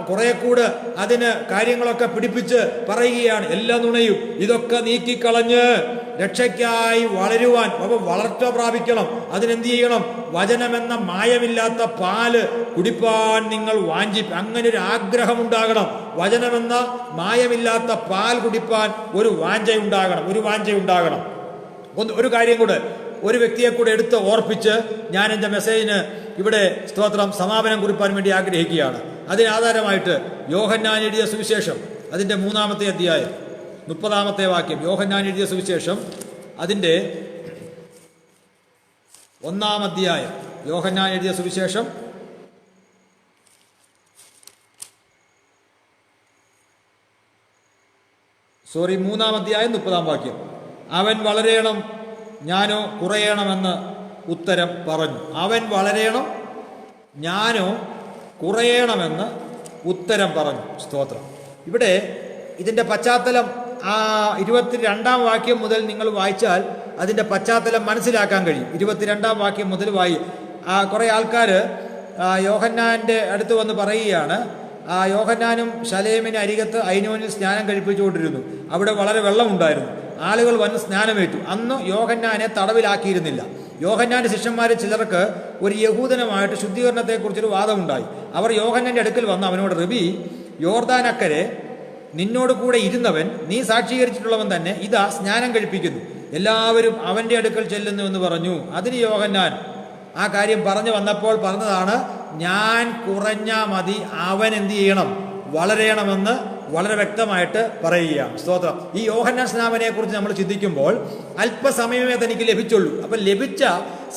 കുറെ കൂടെ അതിന് കാര്യങ്ങളൊക്കെ പിടിപ്പിച്ച് പറയുകയാണ്. എല്ലാ നുണയും ഇതൊക്കെ നീക്കിക്കളഞ്ഞ് രക്ഷയ്ക്കായി വളരുവാൻ, അപ്പം വളർച്ച പ്രാപിക്കണം. അതിനെന്ത് ചെയ്യണം? വചനമെന്ന മായമില്ലാത്ത പാല് കുടിപ്പാൻ നിങ്ങൾ അങ്ങനെ ഒരു ആഗ്രഹം ഉണ്ടാകണം. വചനമെന്ന മായമില്ലാത്ത പാൽ കുടിപ്പാൻ ഒരു വാഞ്ചയുണ്ടാകണം. ഒരു കാര്യം കൂടെ, ഒരു വ്യക്തിയെ കൂടെ എടുത്ത് ഓർപ്പിച്ച് ഞാൻ എൻ്റെ മെസ്സേജിന് ഇവിടെ സ്തോത്രം സമാപനം കുറിപ്പാൻ വേണ്ടി ആഗ്രഹിക്കുകയാണ്. അതിനാധാരമായിട്ട് യോഹന്നാൻ എഴുതിയ സുവിശേഷം അതിൻ്റെ 3-ാമത്തെ അധ്യായം 30-ാമത്തെ വാക്യം. യോഹന്നാൻ എഴുതിയ സുവിശേഷം അതിൻ്റെ 1-ാം അധ്യായം. യോഹന്നാൻ എഴുതിയ സുവിശേഷം 3-ാം അധ്യായം 30-ാം വാക്യം. അവൻ വളരേണം, ഞാനോ കുറയണമെന്ന് ഉത്തരം പറഞ്ഞു. അവൻ വളരേണം, ഞാനോ കുറയണമെന്ന് ഉത്തരം പറഞ്ഞു. സ്തോത്രം. ഇവിടെ ഇതിൻ്റെ പശ്ചാത്തലം 22-ാം വാക്യം മുതൽ നിങ്ങൾ വായിച്ചാൽ അതിൻ്റെ പശ്ചാത്തലം മനസ്സിലാക്കാൻ കഴിയും. 22-ാം വാക്യം മുതൽ കുറേ ആൾക്കാർ യോഹന്നാൻ്റെ അടുത്ത് വന്ന് പറയുകയാണ്, യോഹന്നാനും ശലേമിന് അരികത്ത് ഐനോനിൽ സ്നാനം കഴിപ്പിച്ചുകൊണ്ടിരുന്നു. അവിടെ വളരെ വെള്ളമുണ്ടായിരുന്നു. ആളുകൾ വന്ന് സ്നാനമേറ്റു. അന്ന് യോഹന്നാനെ തടവിലാക്കിയിരുന്നില്ല. യോഹന്നാന്റെ ശിഷ്യന്മാരെ ചിലർക്ക് ഒരു യഹൂദനുമായിട്ട് ശുദ്ധീകരണത്തെക്കുറിച്ചൊരു വാദമുണ്ടായി. അവർ യോഹന്നാന്റെ അടുക്കൽ വന്ന് അവനോട്, റബി, യോർദാനക്കരെ നിന്നോട് കൂടെ ഇരുന്നവൻ, നീ സാക്ഷീകരിച്ചിട്ടുള്ളവൻ തന്നെ ഇതാ സ്നാനം കഴിപ്പിക്കുന്നു, എല്ലാവരും അവന്റെ അടുക്കൽ ചെല്ലുന്നു എന്ന് പറഞ്ഞു. അതിന് യോഹന്നാൻ ആ കാര്യം പറഞ്ഞു വന്നപ്പോൾ പറഞ്ഞതാണ്, ഞാൻ കുറഞ്ഞാൽ മതി, അവൻ എന്ത് ചെയ്യണം? വളരണമെന്ന് വളരെ വ്യക്തമായിട്ട് പറയുകയാണ്. സ്തോത്രം. ഈ യോഹന്നാൻ സ്നാപനെ കുറിച്ച് നമ്മൾ ചിന്തിക്കുമ്പോൾ അല്പസമയമേ തനിക്ക് ലഭിച്ചുള്ളൂ. അപ്പം ലഭിച്ച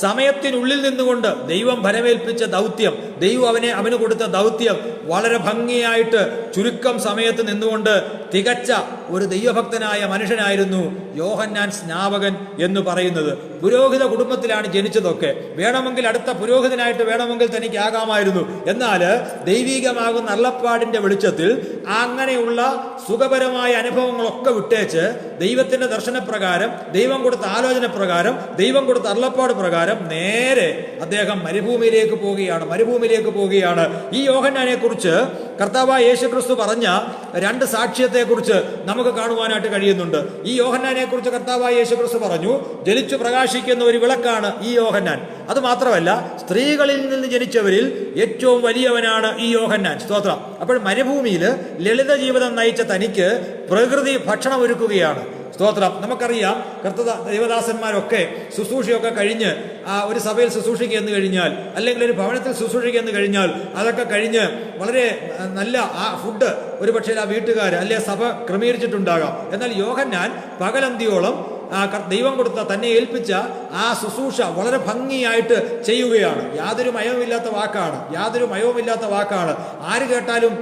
സമയത്തിനുള്ളിൽ നിന്നുകൊണ്ട് ദൈവം ഫലമേൽപ്പിച്ച ദൗത്യം, ദൈവം അവന് കൊടുത്ത ദൗത്യം വളരെ ഭംഗിയായിട്ട് ചുരുക്കം സമയത്ത് നിന്നുകൊണ്ട് തികച്ച ഒരു ദൈവഭക്തനായ മനുഷ്യനായിരുന്നു യോഹന്നാൻ സ്നാപകൻ എന്ന് പറയുന്നത്. പുരോഹിത കുടുംബത്തിലാണ് ജനിച്ചതൊക്കെ. വേണമെങ്കിൽ അടുത്ത പുരോഹിതനായിട്ട് വേണമെങ്കിൽ തനിക്ക് ആകാമായിരുന്നു. എന്നാൽ ദൈവികമാകുന്ന അരുളപ്പാടിന്റെ വെളിച്ചത്തിൽ അങ്ങനെയുള്ള സുഖപരമായ അനുഭവങ്ങളൊക്കെ വിട്ടേച്ച് ദൈവത്തിന്റെ ദർശനപ്രകാരം, ദൈവം കൊടുത്ത ആലോചന പ്രകാരം, ദൈവം കൊടുത്ത അരുളപ്പാട് പ്രകാരം നേരെ അദ്ദേഹം മരുഭൂമിയിലേക്ക് പോവുകയാണ്. ഈ യോഹന്നാനെ കുറിച്ച് കർത്താവായ യേശുക്രിസ്തു പറഞ്ഞ 2 സാക്ഷ്യത്തെക്കുറിച്ച് നമുക്ക് കാണുവാനായിട്ട് കഴിയുന്നുണ്ട്. ഈ യോഹന്നാനെ കുറിച്ച് കർത്താവായ യേശുക്രിസ്തു പറഞ്ഞു, ജനിച്ചു പ്രകാശിക്കുന്ന ഒരു വിളക്കാണ് ഈ യോഹന്നാൻ. അത് മാത്രമല്ല, സ്ത്രീകളിൽ നിന്ന് ജനിച്ചവരിൽ ഏറ്റവും വലിയവനാണ് ഈ യോഹന്നാൻ. സ്തോത്രം. അപ്പോൾ മരുഭൂമിയിൽ ലളിത ജീവിതം നയിച്ച തനിക്ക് പ്രകൃതി ഭക്ഷണം ഒരുക്കുകയാണ്. സ്തോത്രം. നമുക്കറിയാം ദൈവദാസന്മാരൊക്കെ ശുശ്രൂഷയൊക്കെ കഴിഞ്ഞ് ഒരു സഭയിൽ ശുശ്രൂഷയ്ക്ക് എന്ന് കഴിഞ്ഞാൽ, അല്ലെങ്കിൽ ഒരു ഭവനത്തിൽ ശുശ്രൂഷയ്ക്ക് എന്ന് കഴിഞ്ഞാൽ, അതൊക്കെ കഴിഞ്ഞ് വളരെ നല്ല ഫുഡ് ഒരു പക്ഷേ ആ വീട്ടുകാർ അല്ലെ സഭ ക്രമീകരിച്ചിട്ടുണ്ടാകാം. എന്നാൽ യോഹന്നാൻ പകലന്തിയോളം ദൈവം കൊടുത്ത തന്നെ ഏൽപ്പിച്ച ആ ശുശ്രൂഷ വളരെ ഭംഗിയായിട്ട് ചെയ്യുകയാണ്. യാതൊരു മയവുമില്ലാത്ത വാക്കാണ്. ആര് കേട്ടാലും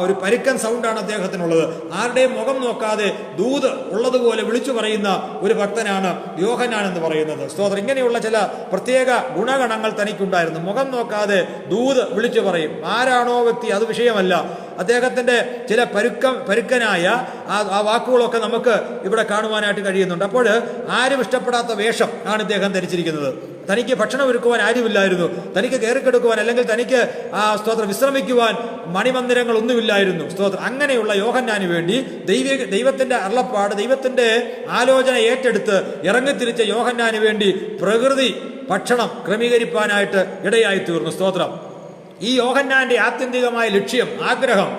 ഒരു പരുക്കൻ സൗണ്ടാണ് അദ്ദേഹത്തിനുള്ളത്. ആരുടെയും മുഖം നോക്കാതെ ദൂത് ഉള്ളതുപോലെ വിളിച്ചു പറയുന്ന ഒരു ഭക്തനാണ് യോഹന്നാൻ എന്ന് പറയുന്നത്. സ്തോത്രം. ഇങ്ങനെയുള്ള ചില പ്രത്യേക ഗുണഗണങ്ങൾ തനിക്കുണ്ടായിരുന്നു. മുഖം നോക്കാതെ ദൂത് വിളിച്ചു പറയും. ആരാണോ വ്യക്തി അത് വിഷയമല്ല. അദ്ദേഹത്തിന്റെ ചില പരുക്കനായ ആ വാക്കുകളൊക്കെ നമുക്ക് ഇവിടെ കാണുവാനായിട്ട് കഴിയുന്നുണ്ട്. അപ്പോൾ ആരും ഇഷ്ടപ്പെടാത്ത വേഷം ആണ് ഇദ്ദേഹം ധരിച്ചിരിക്കുന്നത്. തനിക്ക് ഭക്ഷണം ഒരുക്കുവാൻ ആരുമില്ലായിരുന്നു. തനിക്ക് കയറിക്കെടുക്കുവാൻ അല്ലെങ്കിൽ തനിക്ക് സ്തോത്രം വിശ്രമിക്കുവാൻ മണിമന്ദിരങ്ങളൊന്നുമില്ലായിരുന്നു. സ്തോത്രം. അങ്ങനെയുള്ള യോഹന്നാന് വേണ്ടി ദൈവത്തിന്റെ അരുളപ്പാട്, ദൈവത്തിന്റെ ആലോചന ഏറ്റെടുത്ത് ഇറങ്ങിത്തിരിച്ച യോഹന്നാന് വേണ്ടി പ്രകൃതി ഭക്ഷണം ക്രമീകരിപ്പാനായിട്ട് ഇടയായി തീർന്നു. സ്തോത്രം. ഈ യോഹന്നാന്റെ ആത്യന്തികമായ ലക്ഷ്യം, ആഗ്രഹം,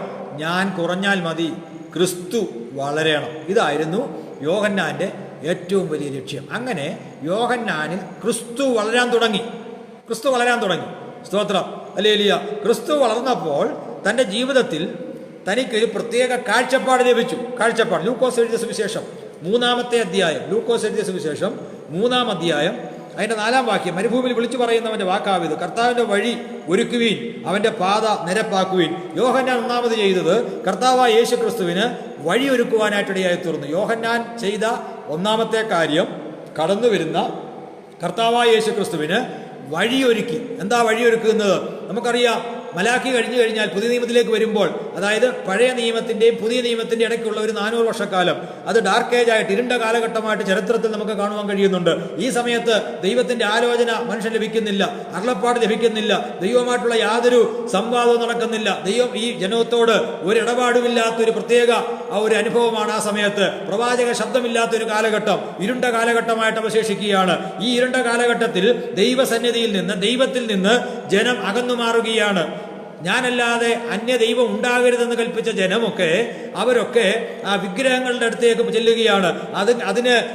ഞാൻ കുറഞ്ഞാൽ മതി, ക്രിസ്തു വളരണം. ഇതായിരുന്നു യോഹന്നാന്റെ ഏറ്റവും വലിയ ലക്ഷ്യം. അങ്ങനെ യോഹന്നാനിൽ ക്രിസ്തു വളരാൻ തുടങ്ങി. സ്തോത്രം. ഹല്ലേലൂയ. ക്രിസ്തു വളർന്നപ്പോൾ തൻ്റെ ജീവിതത്തിൽ തനിക്കൊരു പ്രത്യേക കാഴ്ചപ്പാട് ലഭിച്ചു. ലൂക്കോസ് എഴുതിയ സുവിശേഷം 3-ാമത്തെ അധ്യായം, ലൂക്കോസ് എഴുതിയ സുവിശേഷം 3-ാം അധ്യായം അതിൻ്റെ 4-ാം വാക്യം. മരുഭൂമിയിൽ വിളിച്ചു പറയുന്നവന്റെ വാക്കാവിത്, കർത്താവിന്റെ വഴി ഒരുക്കുവീൻ, അവന്റെ പാത നിരപ്പാക്കുവീൻ. യോഹന്നാൻ ഒന്നാമത് ചെയ്തത് കർത്താവായ യേശു ക്രിസ്തുവിന് വഴി ഒരുക്കുവാനായിട്ടിടയായി തീർന്നു. യോഹന്നാൻ ചെയ്ത ഒന്നാമത്തെ കാര്യം, കടന്നു വരുന്ന കർത്താവായ യേശു ക്രിസ്തുവിന് വഴിയൊരുക്കി. എന്താ വഴിയൊരുക്കുന്നത്? നമുക്കറിയാം. മലാഖി കഴിഞ്ഞു കഴിഞ്ഞാൽ പുതിയ നിയമത്തിലേക്ക് വരുമ്പോൾ, അതായത് പഴയ നിയമത്തിന്റെയും പുതിയ നിയമത്തിന്റെ ഇടയ്ക്കുള്ള ഒരു 400 വർഷക്കാലം, അത് ഡാർക്ക് ഏജ് ആയിട്ട്, ഇരുണ്ട കാലഘട്ടമായിട്ട് ചരിത്രത്തിൽ നമുക്ക് കാണുവാൻ കഴിയുന്നുണ്ട്. ഈ സമയത്ത് ദൈവത്തിന്റെ ആലോചന മനുഷ്യൻ ലഭിക്കുന്നില്ല, അരുളപ്പാട് ലഭിക്കുന്നില്ല, ദൈവമായിട്ടുള്ള യാതൊരു സംവാദവും നടക്കുന്നില്ല. ദൈവം ഈ ജനത്തോട് ഒരു ഇടപാടുമില്ലാത്തൊരു പ്രത്യേക ഒരു അനുഭവമാണ് ആ സമയത്ത്. പ്രവാചക ശബ്ദമില്ലാത്തൊരു കാലഘട്ടം, ഇരുണ്ട കാലഘട്ടമായിട്ട് അവശേഷിക്കുകയാണ്. ഈ ഇരുണ്ട കാലഘട്ടത്തിൽ ദൈവസന്നിധിയിൽ നിന്ന്, ദൈവത്തിൽ നിന്ന് ജനം അകന്നു മാറുകയാണ്. ഞാനല്ലാതെ അന്യ ദൈവം ഉണ്ടാകരുതെന്ന് കൽപ്പിച്ച ജനമൊക്കെ, അവരൊക്കെ ആ വിഗ്രഹങ്ങളുടെ അടുത്തേക്ക് ചെല്ലുകയാണ്.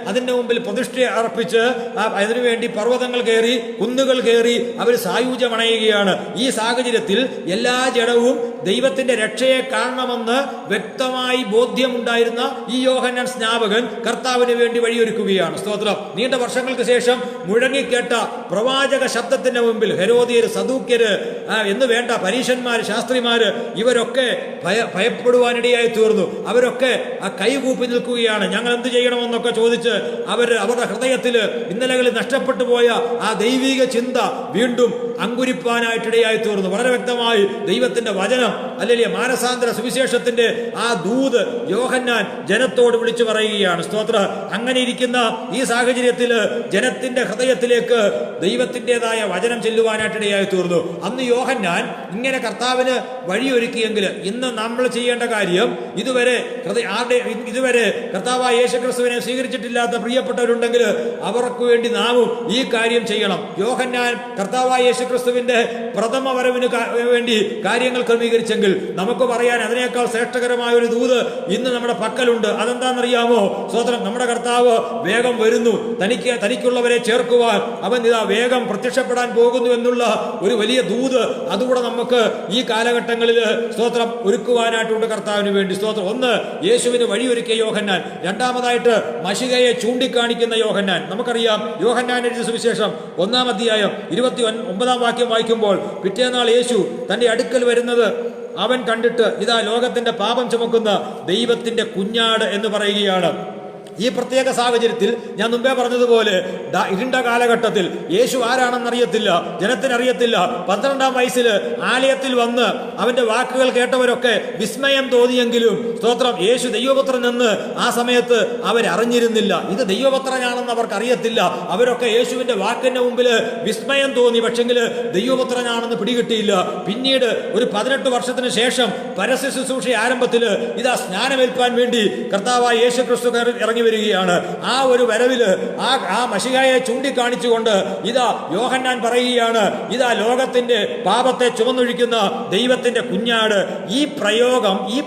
അതിന്റെ മുമ്പിൽ പ്രതിഷ്ഠ അർപ്പിച്ച് അതിനുവേണ്ടി പർവ്വതങ്ങൾ കയറി, കുന്നുകൾ കയറി അവർ സായുജ്യമണയുകയാണ്. ഈ സാഹചര്യത്തിൽ എല്ലാ ജഡവും ദൈവത്തിന്റെ രക്ഷയെ കാണണമെന്ന് വ്യക്തമായി ബോധ്യമുണ്ടായിരുന്ന ഈ യോഹന്നാൻ സ്നാപകൻ കർത്താവിന് വേണ്ടി വഴിയൊരുക്കുകയാണ്. സ്തോത്രം. നീണ്ട വർഷങ്ങൾക്ക് ശേഷം മുഴങ്ങിക്കേട്ട പ്രവാചക ശബ്ദത്തിന്റെ മുമ്പിൽ ഹെരോദ്യർ, സദൂക്യര് എന്ന് വേണ്ട പരീശന്മാര്, ശാസ്ത്രിമാര്, ഇവരൊക്കെ ഭയപ്പെടുവാനിടയായി തീർന്നു. അവരൊക്കെ ആ കൈകൂപ്പി നിൽക്കുകയാണ്. ഞങ്ങൾ എന്ത് ചെയ്യണമെന്നൊക്കെ ചോദിച്ച് അവരുടെ ഹൃദയത്തില് ഇന്നലകളിൽ നഷ്ടപ്പെട്ടു പോയ ആ ദൈവിക ചിന്ത വീണ്ടും അങ്കുരിപ്പാനായിട്ടിടയായി തീർന്നു. വളരെ വ്യക്തമായി ദൈവത്തിന്റെ വചനം, അല്ലെങ്കിൽ മാനസാന്തര സുവിശേഷത്തിന്റെ ആ ദൂത് യോഹന്നാൻ ജനത്തോട് വിളിച്ചു പറയുകയാണ്. സ്തോത്ര. അങ്ങനെ ഇരിക്കുന്ന ഈ സാഹചര്യത്തിൽ ജനത്തിന്റെ ഹൃദയത്തിലേക്ക് ദൈവത്തിൻ്റെതായ വചനം ചെല്ലുവാനായിട്ടിടയായി തീർന്നു. അന്ന് യോഹന്നാൻ ഇങ്ങനെ കർത്താവിന് വഴിയൊരുക്കിയെങ്കിൽ ഇന്ന് നമ്മൾ ചെയ്യേണ്ട കാര്യം, ഇതുവരെ കർത്താവായ യേശുക്രിസ്തുവിനെ സ്വീകരിച്ചിട്ടില്ലാത്ത പ്രിയപ്പെട്ടവരുണ്ടെങ്കിൽ അവർക്ക് വേണ്ടി നാമും ഈ കാര്യം ചെയ്യണം. യോഹന്നാൻ കർത്താവായ യേശുക്രിസ്തുവിന്റെ പ്രഥമ വരവിന് വേണ്ടി കാര്യങ്ങൾ ക്രമീകരിച്ചെങ്കിൽ നമുക്ക് പറയാൻ അതിനേക്കാൾ ശ്രേഷ്ഠകരമായ ഒരു ദൂത് ഇന്ന് നമ്മുടെ പക്കലുണ്ട്. അതെന്താണെന്നറിയാമോ? സ്വതന്ത്രം. നമ്മുടെ കർത്താവ് വേഗം വരുന്നു. തനിക്കുള്ളവരെ ചേർക്കുവാൻ അവൻ ഇതാ വേഗം പ്രത്യക്ഷപ്പെടാൻ പോകുന്നു എന്നുള്ള ഒരു വലിയ ദൂത് അതുകൂടെ നമുക്ക് ഈ കാലഘട്ടങ്ങളിൽ സ്തോത്രം ഒരുക്കുവാനായിട്ടുണ്ട് കർത്താവിന് വേണ്ടി. സ്തോത്രം. ഒന്ന്, യേശുവിന് വഴിയൊരുക്കിയ യോഹന്നാൻ. രണ്ടാമതായിട്ട് മശിഹയെ ചൂണ്ടിക്കാണിക്കുന്ന യോഹന്നാൻ. നമുക്കറിയാം യോഹന്നാൻ എഴുതിയ സുവിശേഷം 1-ാം അധ്യായം 29-ാം വാക്യം വായിക്കുമ്പോൾ, പിറ്റേന്നാൾ യേശു തന്റെ അടുക്കൽ വരുന്നത് അവൻ കണ്ടിട്ട് ഇതാ ലോകത്തിന്റെ പാപം ചുമക്കുന്ന ദൈവത്തിന്റെ കുഞ്ഞാട് എന്ന് പറയുകയാണ്. ഈ പ്രത്യേക സാഹചര്യത്തിൽ ഞാൻ മുമ്പേ പറഞ്ഞതുപോലെ ഇരുണ്ട കാലഘട്ടത്തിൽ യേശു ആരാണെന്നറിയത്തില്ല, ജനത്തിനറിയത്തില്ല. 12-ാം വയസ്സിൽ ആലയത്തിൽ വന്ന് അവന്റെ വാക്കുകൾ കേട്ടവരൊക്കെ വിസ്മയം തോന്നിയെങ്കിലും സ്തോത്രം, യേശു ദൈവപുത്രൻ എന്ന് ആ സമയത്ത് അവരറിഞ്ഞിരുന്നില്ല. ഇത് ദൈവപുത്രനാണെന്ന് അവർക്ക് അറിയത്തില്ല. അവരൊക്കെ യേശുവിന്റെ വാക്കിന്റെ മുമ്പിൽ വിസ്മയം തോന്നി, പക്ഷെങ്കിൽ ദൈവപുത്രനാണെന്ന് പിടികിട്ടിയില്ല. പിന്നീട് ഒരു 18 വർഷത്തിന് ശേഷം പരസ്യ ശുശ്രൂഷ ആരംഭത്തിൽ ഇതാ സ്നാനമേൽപ്പാൻ വേണ്ടി കർത്താവായ യേശു ക്രിസ്തു ഇറങ്ങി ഇറങ്ങി വരികയാണ്. ആ ഒരു വരവില് ആ മശിഹായെ ചൂണ്ടിക്കാണിച്ചുകൊണ്ട് ഇതാ യോഹന്നാൻ പറയുകയാണ്, ഇതാ ലോകത്തിന്റെ പാപത്തെ ചുമന്നൊഴിക്കുന്ന ദൈവത്തിന്റെ കുഞ്ഞാട്. ഈ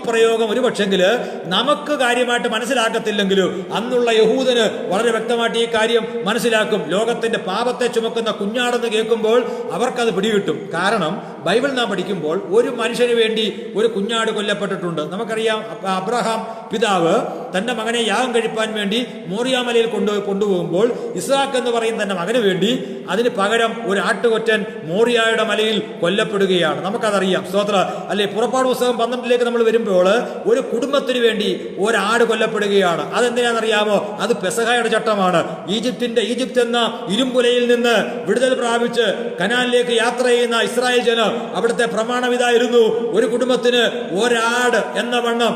പ്രയോഗം ഒരു പക്ഷെങ്കില് നമുക്ക് കാര്യമായിട്ട് മനസ്സിലാക്കത്തില്ലെങ്കിലും അന്നുള്ള യഹൂദന് വളരെ വ്യക്തമായിട്ട് ഈ കാര്യം മനസ്സിലാക്കും. ലോകത്തിന്റെ പാപത്തെ ചുമക്കുന്ന കുഞ്ഞാടെന്ന് കേൾക്കുമ്പോൾ അവർക്കത് പിടികിട്ടും. കാരണം ബൈബിൾ നാം പഠിക്കുമ്പോൾ ഒരു മനുഷ്യന് വേണ്ടി ഒരു കുഞ്ഞാട് കൊല്ലപ്പെട്ടിട്ടുണ്ട്. നമുക്കറിയാം, അബ്രഹാം പിതാവ് തന്റെ മകനെ യാഗം കഴിപ്പാൻ വേണ്ടി മോറിയാമലയിൽ കൊണ്ടുപോകുമ്പോൾ ഇസ്ഹാക്ക് എന്ന് പറയുന്ന തന്റെ മകന് വേണ്ടി അതിന് പകരം ഒരു ആട്ടുകൊറ്റൻ മോറിയായുടെ മലയിൽ കൊല്ലപ്പെടുകയാണ്. നമുക്കതറിയാം. സ്തോത്ര അല്ലെ. പുറപ്പാട് പുസ്തകം 12 നമ്മൾ വരുമ്പോൾ ഒരു കുടുംബത്തിന് വേണ്ടി ഒരാട് കൊല്ലപ്പെടുകയാണ്. അതെന്തിനാണെന്നറിയാമോ? അത് പെസഹയുടെ ചട്ടമാണ്. ഈജിപ്ത് എന്ന ഇരുമ്പുലയിൽ നിന്ന് വിടുതൽ പ്രാപിച്ച് കനാനിലേക്ക് യാത്ര ചെയ്യുന്ന ഇസ്രായേൽ ജനം അവിടുത്തെ പ്രമാണം ഇതായിരുന്നു, ഒരു കുടുംബത്തിന് ഒരാട് എന്ന വണ്ണം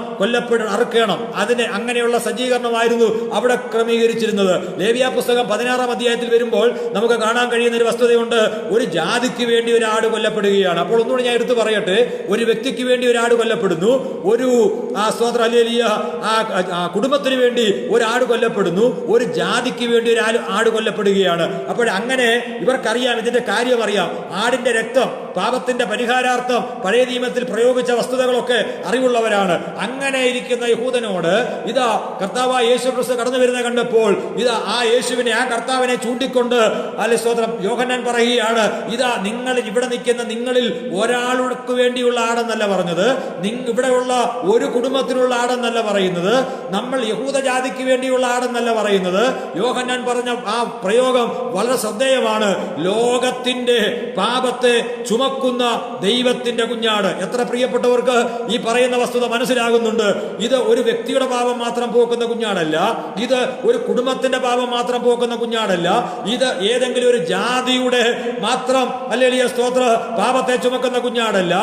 അറുക്കണം. അതിന് അങ്ങനെയുള്ള സജ്ജീകരണമായിരുന്നു അവിടെ ക്രമീകരിച്ചിരുന്നത്. ലേവ്യ പുസ്തകം 16 അധ്യായത്തിൽ വരുമ്പോൾ നമുക്ക് കാണാൻ കഴിയുന്ന ഒരു വസ്തുതയുണ്ട്. ഒരു ജാതിക്ക് വേണ്ടി ഒരു ആട് കൊല്ലപ്പെടുകയാണ്. അപ്പോൾ ഒന്നുകൂടി ഞാൻ എടുത്തു പറയട്ടെ, ഒരു വ്യക്തിക്ക് വേണ്ടി ഒരു ആട് കൊല്ലപ്പെടുന്നു, ഒരു സ്തോത്ര ഹല്ലേലൂയ കുടുംബത്തിന് വേണ്ടി ഒരു ആട് കൊല്ലപ്പെടുന്നു, ഒരു ജാതിക്ക് വേണ്ടി ഒരു ആട് കൊല്ലപ്പെടുകയാണ്. അപ്പോൾ അങ്ങനെ ഇവർക്കറിയാം, ഇതിന്റെ കാര്യം അറിയാം. ആടിന്റെ രക്തം പാപത്തിന്റെ പരിഹാരാർത്ഥം പഴയ നിയമത്തിൽ പ്രയോഗിച്ച വസ്തുതകളൊക്കെ അറിവുള്ളവരാണ്. അങ്ങനെ ഇരിക്കുന്ന യഹൂദനോട് ഇതാ കർത്താവായ യേശു ക്രിസ്തു കടന്നു വരുന്ന കണ്ടപ്പോൾ ഇതാ ആ യേശുവിനെ, ആ കർത്താവിനെ ചൂണ്ടിക്കൊണ്ട് സ്തോത്രം യോഹന്നാൻ പറയുകയാണ്, ഇതാ ഇവിടെ നിൽക്കുന്ന നിങ്ങളിൽ ഒരാൾക്ക് വേണ്ടിയുള്ള ആടെന്നല്ല പറഞ്ഞത്, ഇവിടെയുള്ള ഒരു കുടുംബത്തിനുള്ള ആടെന്നല്ല പറയുന്നത്, നമ്മൾ യഹൂദ ജാതിക്ക് വേണ്ടിയുള്ള ആടെന്നല്ല പറയുന്നത്. യോഹന്നാൻ പറഞ്ഞ ആ പ്രയോഗം വളരെ ശ്രദ്ധേയമാണ്. ലോകത്തിന്റെ പാപത്തെ ചുമക്കുന്ന ദൈവത്തിന്റെ കുഞ്ഞാട്. എത്ര പ്രിയപ്പെട്ടവർക്ക് ഈ പറയുന്ന വസ്തുത മനസ്സിലാകുന്നുണ്ട്? ഇത് ഒരു വ്യക്തിയുടെ പാപം മാത്രം പോക്കുന്ന കുഞ്ഞാടല്ല, ഇത് ഒരു കുടുംബത്തിന്റെ പാപം മാത്രം പോക്കുന്ന കുഞ്ഞാടല്ല, ഇത് ഏതെങ്കിലും ഒരു ജാതിയുടെ മാത്രം ഹല്ലേലൂയ സ്തോത്ര പാപത്തെ ചുമക്കുന്ന കുഞ്ഞാടല്ല.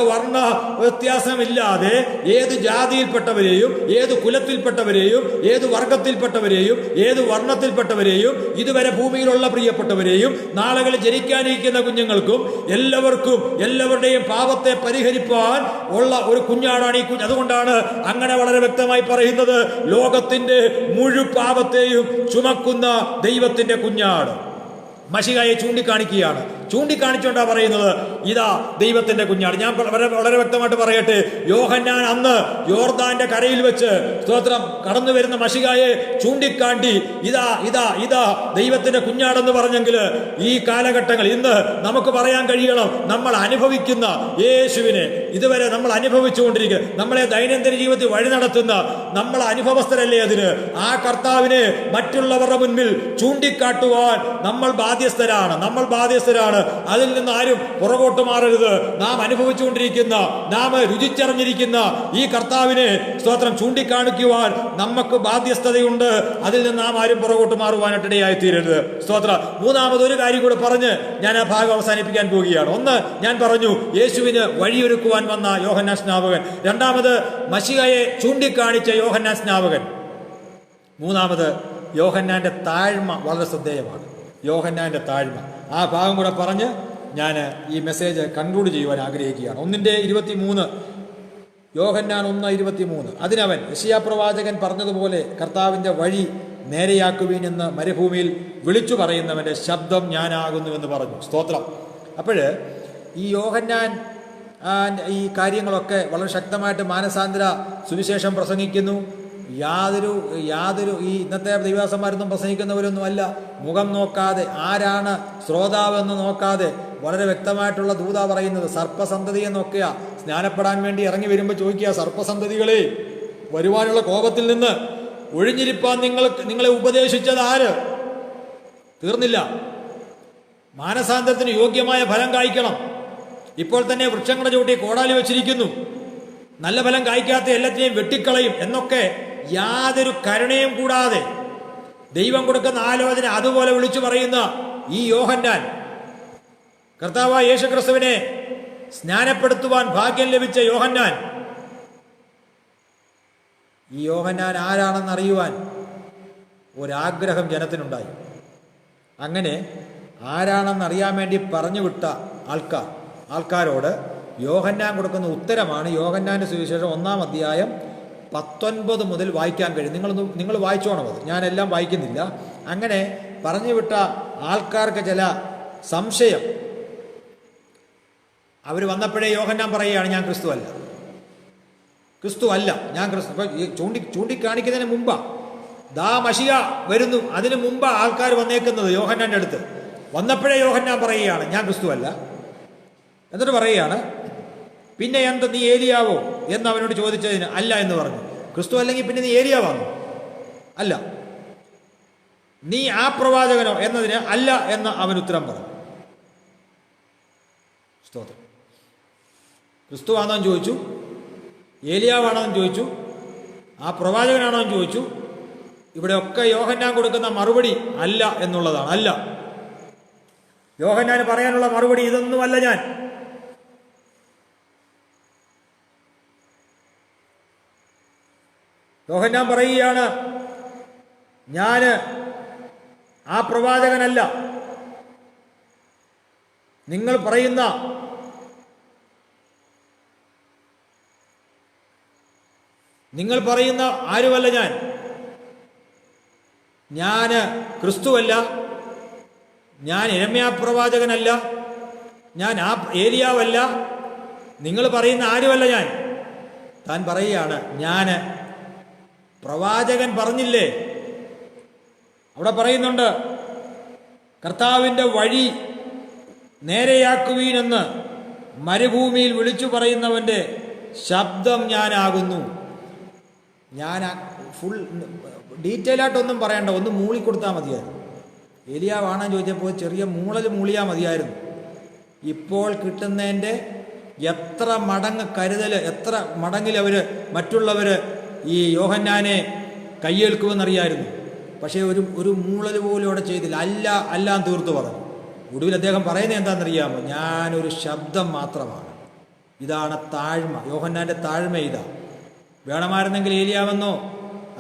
വർണ്ണ വ്യത്യാസമില്ലാതെ ഏത് ജാതിയിൽപ്പെട്ടവരെയും, ഏത് കുലത്തിൽപ്പെട്ടവരെയും, ഏത് വർഗത്തിൽപ്പെട്ടവരെയും, ഏത് വർണ്ണത്തിൽപ്പെട്ടവരെയും, ഇതുവരെ ഭൂമിയിലുള്ള പ്രിയപ്പെട്ടവരെയും, നാളുകളിൽ ജനിക്കാനിരിക്കുന്ന കുഞ്ഞുങ്ങൾക്കും എല്ലാവർക്കും എല്ലാവരുടെയും പാപത്തെ പരിഹരിപ്പാൻ ഉള്ള ഒരു കുഞ്ഞാടാണ് ഈ കുഞ്ഞ്. അതുകൊണ്ടാണ് അങ്ങനെ വളരെ വ്യക്തമായി പറയുന്നത്, ലോകത്തിന്റെ മുഴു പാപത്തെയും ചുമക്കുന്ന ദൈവത്തിന്റെ കുഞ്ഞാട്. മശിഹായെ ചൂണ്ടിക്കാണിച്ചുകൊണ്ടാ പറയുന്നത്, ഇതാ ദൈവത്തിന്റെ കുഞ്ഞാട്. ഞാൻ വളരെ വ്യക്തമായിട്ട് പറയട്ടെ, യോഹന്നാൻ അന്ന് യോർദാന്റെ കരയിൽ വെച്ച് സ്തോത്രം കടന്നു വരുന്ന മശിഹായെ ചൂണ്ടിക്കാട്ടി ഇതാ ഇതാ ഇതാ ദൈവത്തിന്റെ കുഞ്ഞാടെന്ന് പറഞ്ഞെങ്കിൽ ഈ കാലഘട്ടങ്ങൾ ഇന്ന് നമുക്ക് പറയാൻ കഴിയണം, നമ്മൾ അനുഭവിക്കുന്ന യേശുവിനെ ഇതുവരെ നമ്മൾ അനുഭവിച്ചുകൊണ്ടിരിക്കുക, നമ്മളെ ദൈനംദിന ജീവിതത്തിൽ വഴി നടത്തുന്ന നമ്മൾ അനുഭവസ്ഥരല്ലേ അതിന്. ആ കർത്താവിനെ മറ്റുള്ളവരുടെ മുൻപിൽ ചൂണ്ടിക്കാട്ടുവാൻ നമ്മൾ ബാധ്യസ്ഥരാണ്. അതിൽ നിന്ന് ആരും പുറകോട്ട് മാറരുത്. നാം അനുഭവിച്ചുകൊണ്ടിരിക്കുന്ന, നാം രുചിച്ചറിഞ്ഞിരിക്കുന്ന ഈ കർത്താവിനെ സ്തോത്രം ചൂണ്ടിക്കാണിക്കുവാൻ നമുക്ക് ബാധ്യസ്ഥതയുണ്ട്. അതിൽ നിന്ന് നാം ആരും പുറകോട്ട് മാറുവാനായിട്ടിടയായി തീരരുത്. സ്തോത്രം. മൂന്നാമതൊരു കാര്യം കൂടെ പറഞ്ഞ് ഞാൻ ആ ഭാഗം അവസാനിപ്പിക്കാൻ പോവുകയാണ്. ഒന്ന്, ഞാൻ പറഞ്ഞു യേശുവിന് വഴിയൊരുക്കുവാൻ വന്ന യോഹന്നാൻ സ്നാപകൻ. രണ്ടാമത്, മശിഹയെ ചൂണ്ടിക്കാണിച്ച യോഹന്നാൻ സ്നാപകൻ. മൂന്നാമത്, യോഹന്നാന്റെ താഴ്മ വളരെ ശ്രദ്ധേയമാണ്. യോഹന്നാന്റെ താഴ്മ. ആ ഭാഗം കൂടെ പറഞ്ഞ് ഞാൻ ഈ മെസ്സേജ് കൺക്ലൂഡ് ചെയ്യുവാൻ ആഗ്രഹിക്കുകയാണ്. 1:23, യോഹന്നാൻ 1:23. അതിനവൻ യെശയ്യാ പ്രവാചകൻ പറഞ്ഞതുപോലെ കർത്താവിൻ്റെ വഴി നേരെയാക്കുവീൻ എന്ന് മരുഭൂമിയിൽ വിളിച്ചു പറയുന്നവൻ്റെ ശബ്ദം ഞാനാകുന്നുവെന്ന് പറഞ്ഞു. സ്തോത്രം. അപ്പോൾ ഈ യോഹന്നാൻ ഈ കാര്യങ്ങളൊക്കെ വളരെ ശക്തമായിട്ട് മാനസാന്തര സുവിശേഷം പ്രസംഗിക്കുന്നു. യാതൊരു ഈ ഇന്നത്തെ ദൈവദാസന്മാരൊന്നും പ്രസംഗിക്കുന്നവരൊന്നും അല്ല. മുഖം നോക്കാതെ, ആരാണ് ശ്രോതാവെന്ന് നോക്കാതെ വളരെ വ്യക്തമായിട്ടുള്ള ദൂത പറയുന്നത്. സർപ്പസന്തതി എന്നൊക്കെയാ സ്നാനപ്പെടാൻ വേണ്ടി ഇറങ്ങി വരുമ്പോൾ ചോദിക്കുക, സർപ്പസന്തതികളെ, വരുവാനുള്ള കോപത്തിൽ നിന്ന് ഒഴിഞ്ഞിരിപ്പാൻ നിങ്ങളെ ഉപദേശിച്ചത് ആര്? തീർന്നില്ല. മാനസാന്തരത്തിന് യോഗ്യമായ ഫലം കായ്ക്കണം. ഇപ്പോൾ തന്നെ വൃക്ഷങ്ങളുടെ ചുവട്ടി കോടാലി വെച്ചിരിക്കുന്നു, നല്ല ഫലം കായ്ക്കാത്ത എല്ലാത്തിനെയും വെട്ടിക്കളയും എന്നൊക്കെ യാതൊരു കരുണയും കൂടാതെ ദൈവം കൊടുക്കുന്ന ആലോചന അതുപോലെ വിളിച്ചു പറയുന്ന ഈ യോഹന്നാൻ, കർത്താവായ യേശു ക്രിസ്തുവിനെ സ്നാനപ്പെടുത്തുവാൻ ഭാഗ്യം ലഭിച്ച യോഹന്നാൻ, ഈ യോഹന്നാൻ ആരാണെന്നറിയുവാൻ ഒരാഗ്രഹം ജനത്തിനുണ്ടായി. അങ്ങനെ ആരാണെന്നറിയാൻ വേണ്ടി പറഞ്ഞു വിട്ട ആൾക്കാരോട് യോഹന്നാൻ കൊടുക്കുന്ന ഉത്തരമാണ് യോഹന്നാന്റെ സുവിശേഷം 1-ാം അധ്യായം 19 മുതൽ വായിക്കാൻ കഴിയും. നിങ്ങൾ വായിച്ചോണം അത്, ഞാനെല്ലാം വായിക്കുന്നില്ല. അങ്ങനെ പറഞ്ഞു വിട്ട ആൾക്കാർക്ക് ചില സംശയം. അവർ വന്നപ്പോഴേ യോഹന്നാൻ പറയുകയാണ്, ഞാൻ ക്രിസ്തു അല്ല, ഞാൻ ക്രിസ്തു. അപ്പം ചൂണ്ടിക്കാണിക്കുന്നതിന് മുമ്പാ ദാ മശിഹ വരുന്നു, അതിനു മുമ്പാ ആൾക്കാർ വന്നേക്കുന്നത് യോഹന്നാൻ്റെ അടുത്ത്. വന്നപ്പോഴേ യോഹന്നാൻ പറയുകയാണ്, ഞാൻ ക്രിസ്തു അല്ല. എന്നിട്ട് പറയുകയാണ്, പിന്നെ എന്ത് നീ ഏലിയാവോ എന്ന് അവനോട് ചോദിച്ചതിന് അല്ല എന്ന് പറഞ്ഞു. ക്രിസ്തു അല്ലെങ്കിൽ പിന്നെ നീ ഏലിയാവാണോ? അല്ല. നീ ആ പ്രവാചകനോ എന്നതിന് അല്ല എന്ന് അവൻ ഉത്തരം പറഞ്ഞു. സ്തോത്രം. ക്രിസ്തു ആണോ എന്ന് ചോദിച്ചു, ഏലിയാവാണോ എന്ന് ചോദിച്ചു, ആ പ്രവാചകനാണോ എന്ന് ചോദിച്ചു. ഇവിടെയൊക്കെ യോഹന്നാൻ കൊടുക്കുന്ന മറുപടി അല്ല എന്നുള്ളതാണ്. അല്ല. യോഹന്നാന് പറയാനുള്ള മറുപടി ഇതൊന്നുമല്ല. യോഹന്നാൻ പറയുകയാണ്, ഞാൻ ആ പ്രവാചകനല്ല. നിങ്ങൾ പറയുന്ന ആരുമല്ല ഞാൻ ക്രിസ്തുവല്ല, ഞാൻ യിരെമ്യാ പ്രവാചകനല്ല, ഞാൻ ആ ഏലിയാവല്ല, നിങ്ങൾ പറയുന്ന ആരുമല്ല ഞാൻ. താൻ പറയുകയാണ്, ഞാൻ പ്രവാചകൻ പറഞ്ഞില്ലേ, അവിടെ പറയുന്നുണ്ട്, കർത്താവിൻ്റെ വഴി നേരെയാക്കുവീനെന്ന് മരുഭൂമിയിൽ വിളിച്ചു പറയുന്നവൻ്റെ ശബ്ദം ഞാനാകുന്നു. ഞാൻ ഫുൾ ഡീറ്റെയിൽ ആയിട്ടൊന്നും പറയണ്ട, ഒന്ന് മൂളിക്കൊടുത്താൽ മതിയായിരുന്നു. ഏലിയാവാണെന്ന് ചോദിച്ചപ്പോൾ ചെറിയ മൂളിയാൽ മതിയായിരുന്നു. ഇപ്പോൾ കിട്ടുന്നതിൻ്റെ എത്ര മടങ്ങ് കരുതൽ, എത്ര മടങ്ങിൽ മറ്റുള്ളവർ ഈ യോഹന്നാനെ കയ്യേൽക്കുമെന്നറിയായിരുന്നു. പക്ഷേ ഒരു മൂളൽ പോലും അവിടെ ചെയ്തില്ല. അല്ലാം തീർത്തു പറഞ്ഞു. ഒടുവിൽ അദ്ദേഹം പറയുന്നത് എന്താണെന്നറിയാമോ? ഞാനൊരു ശബ്ദം മാത്രമാണ്. ഇതാണ് താഴ്മ. യോഹന്നാൻ്റെ താഴ്മ ഇതാ. വേണമായിരുന്നെങ്കിൽ ഏലിയാവെന്നോ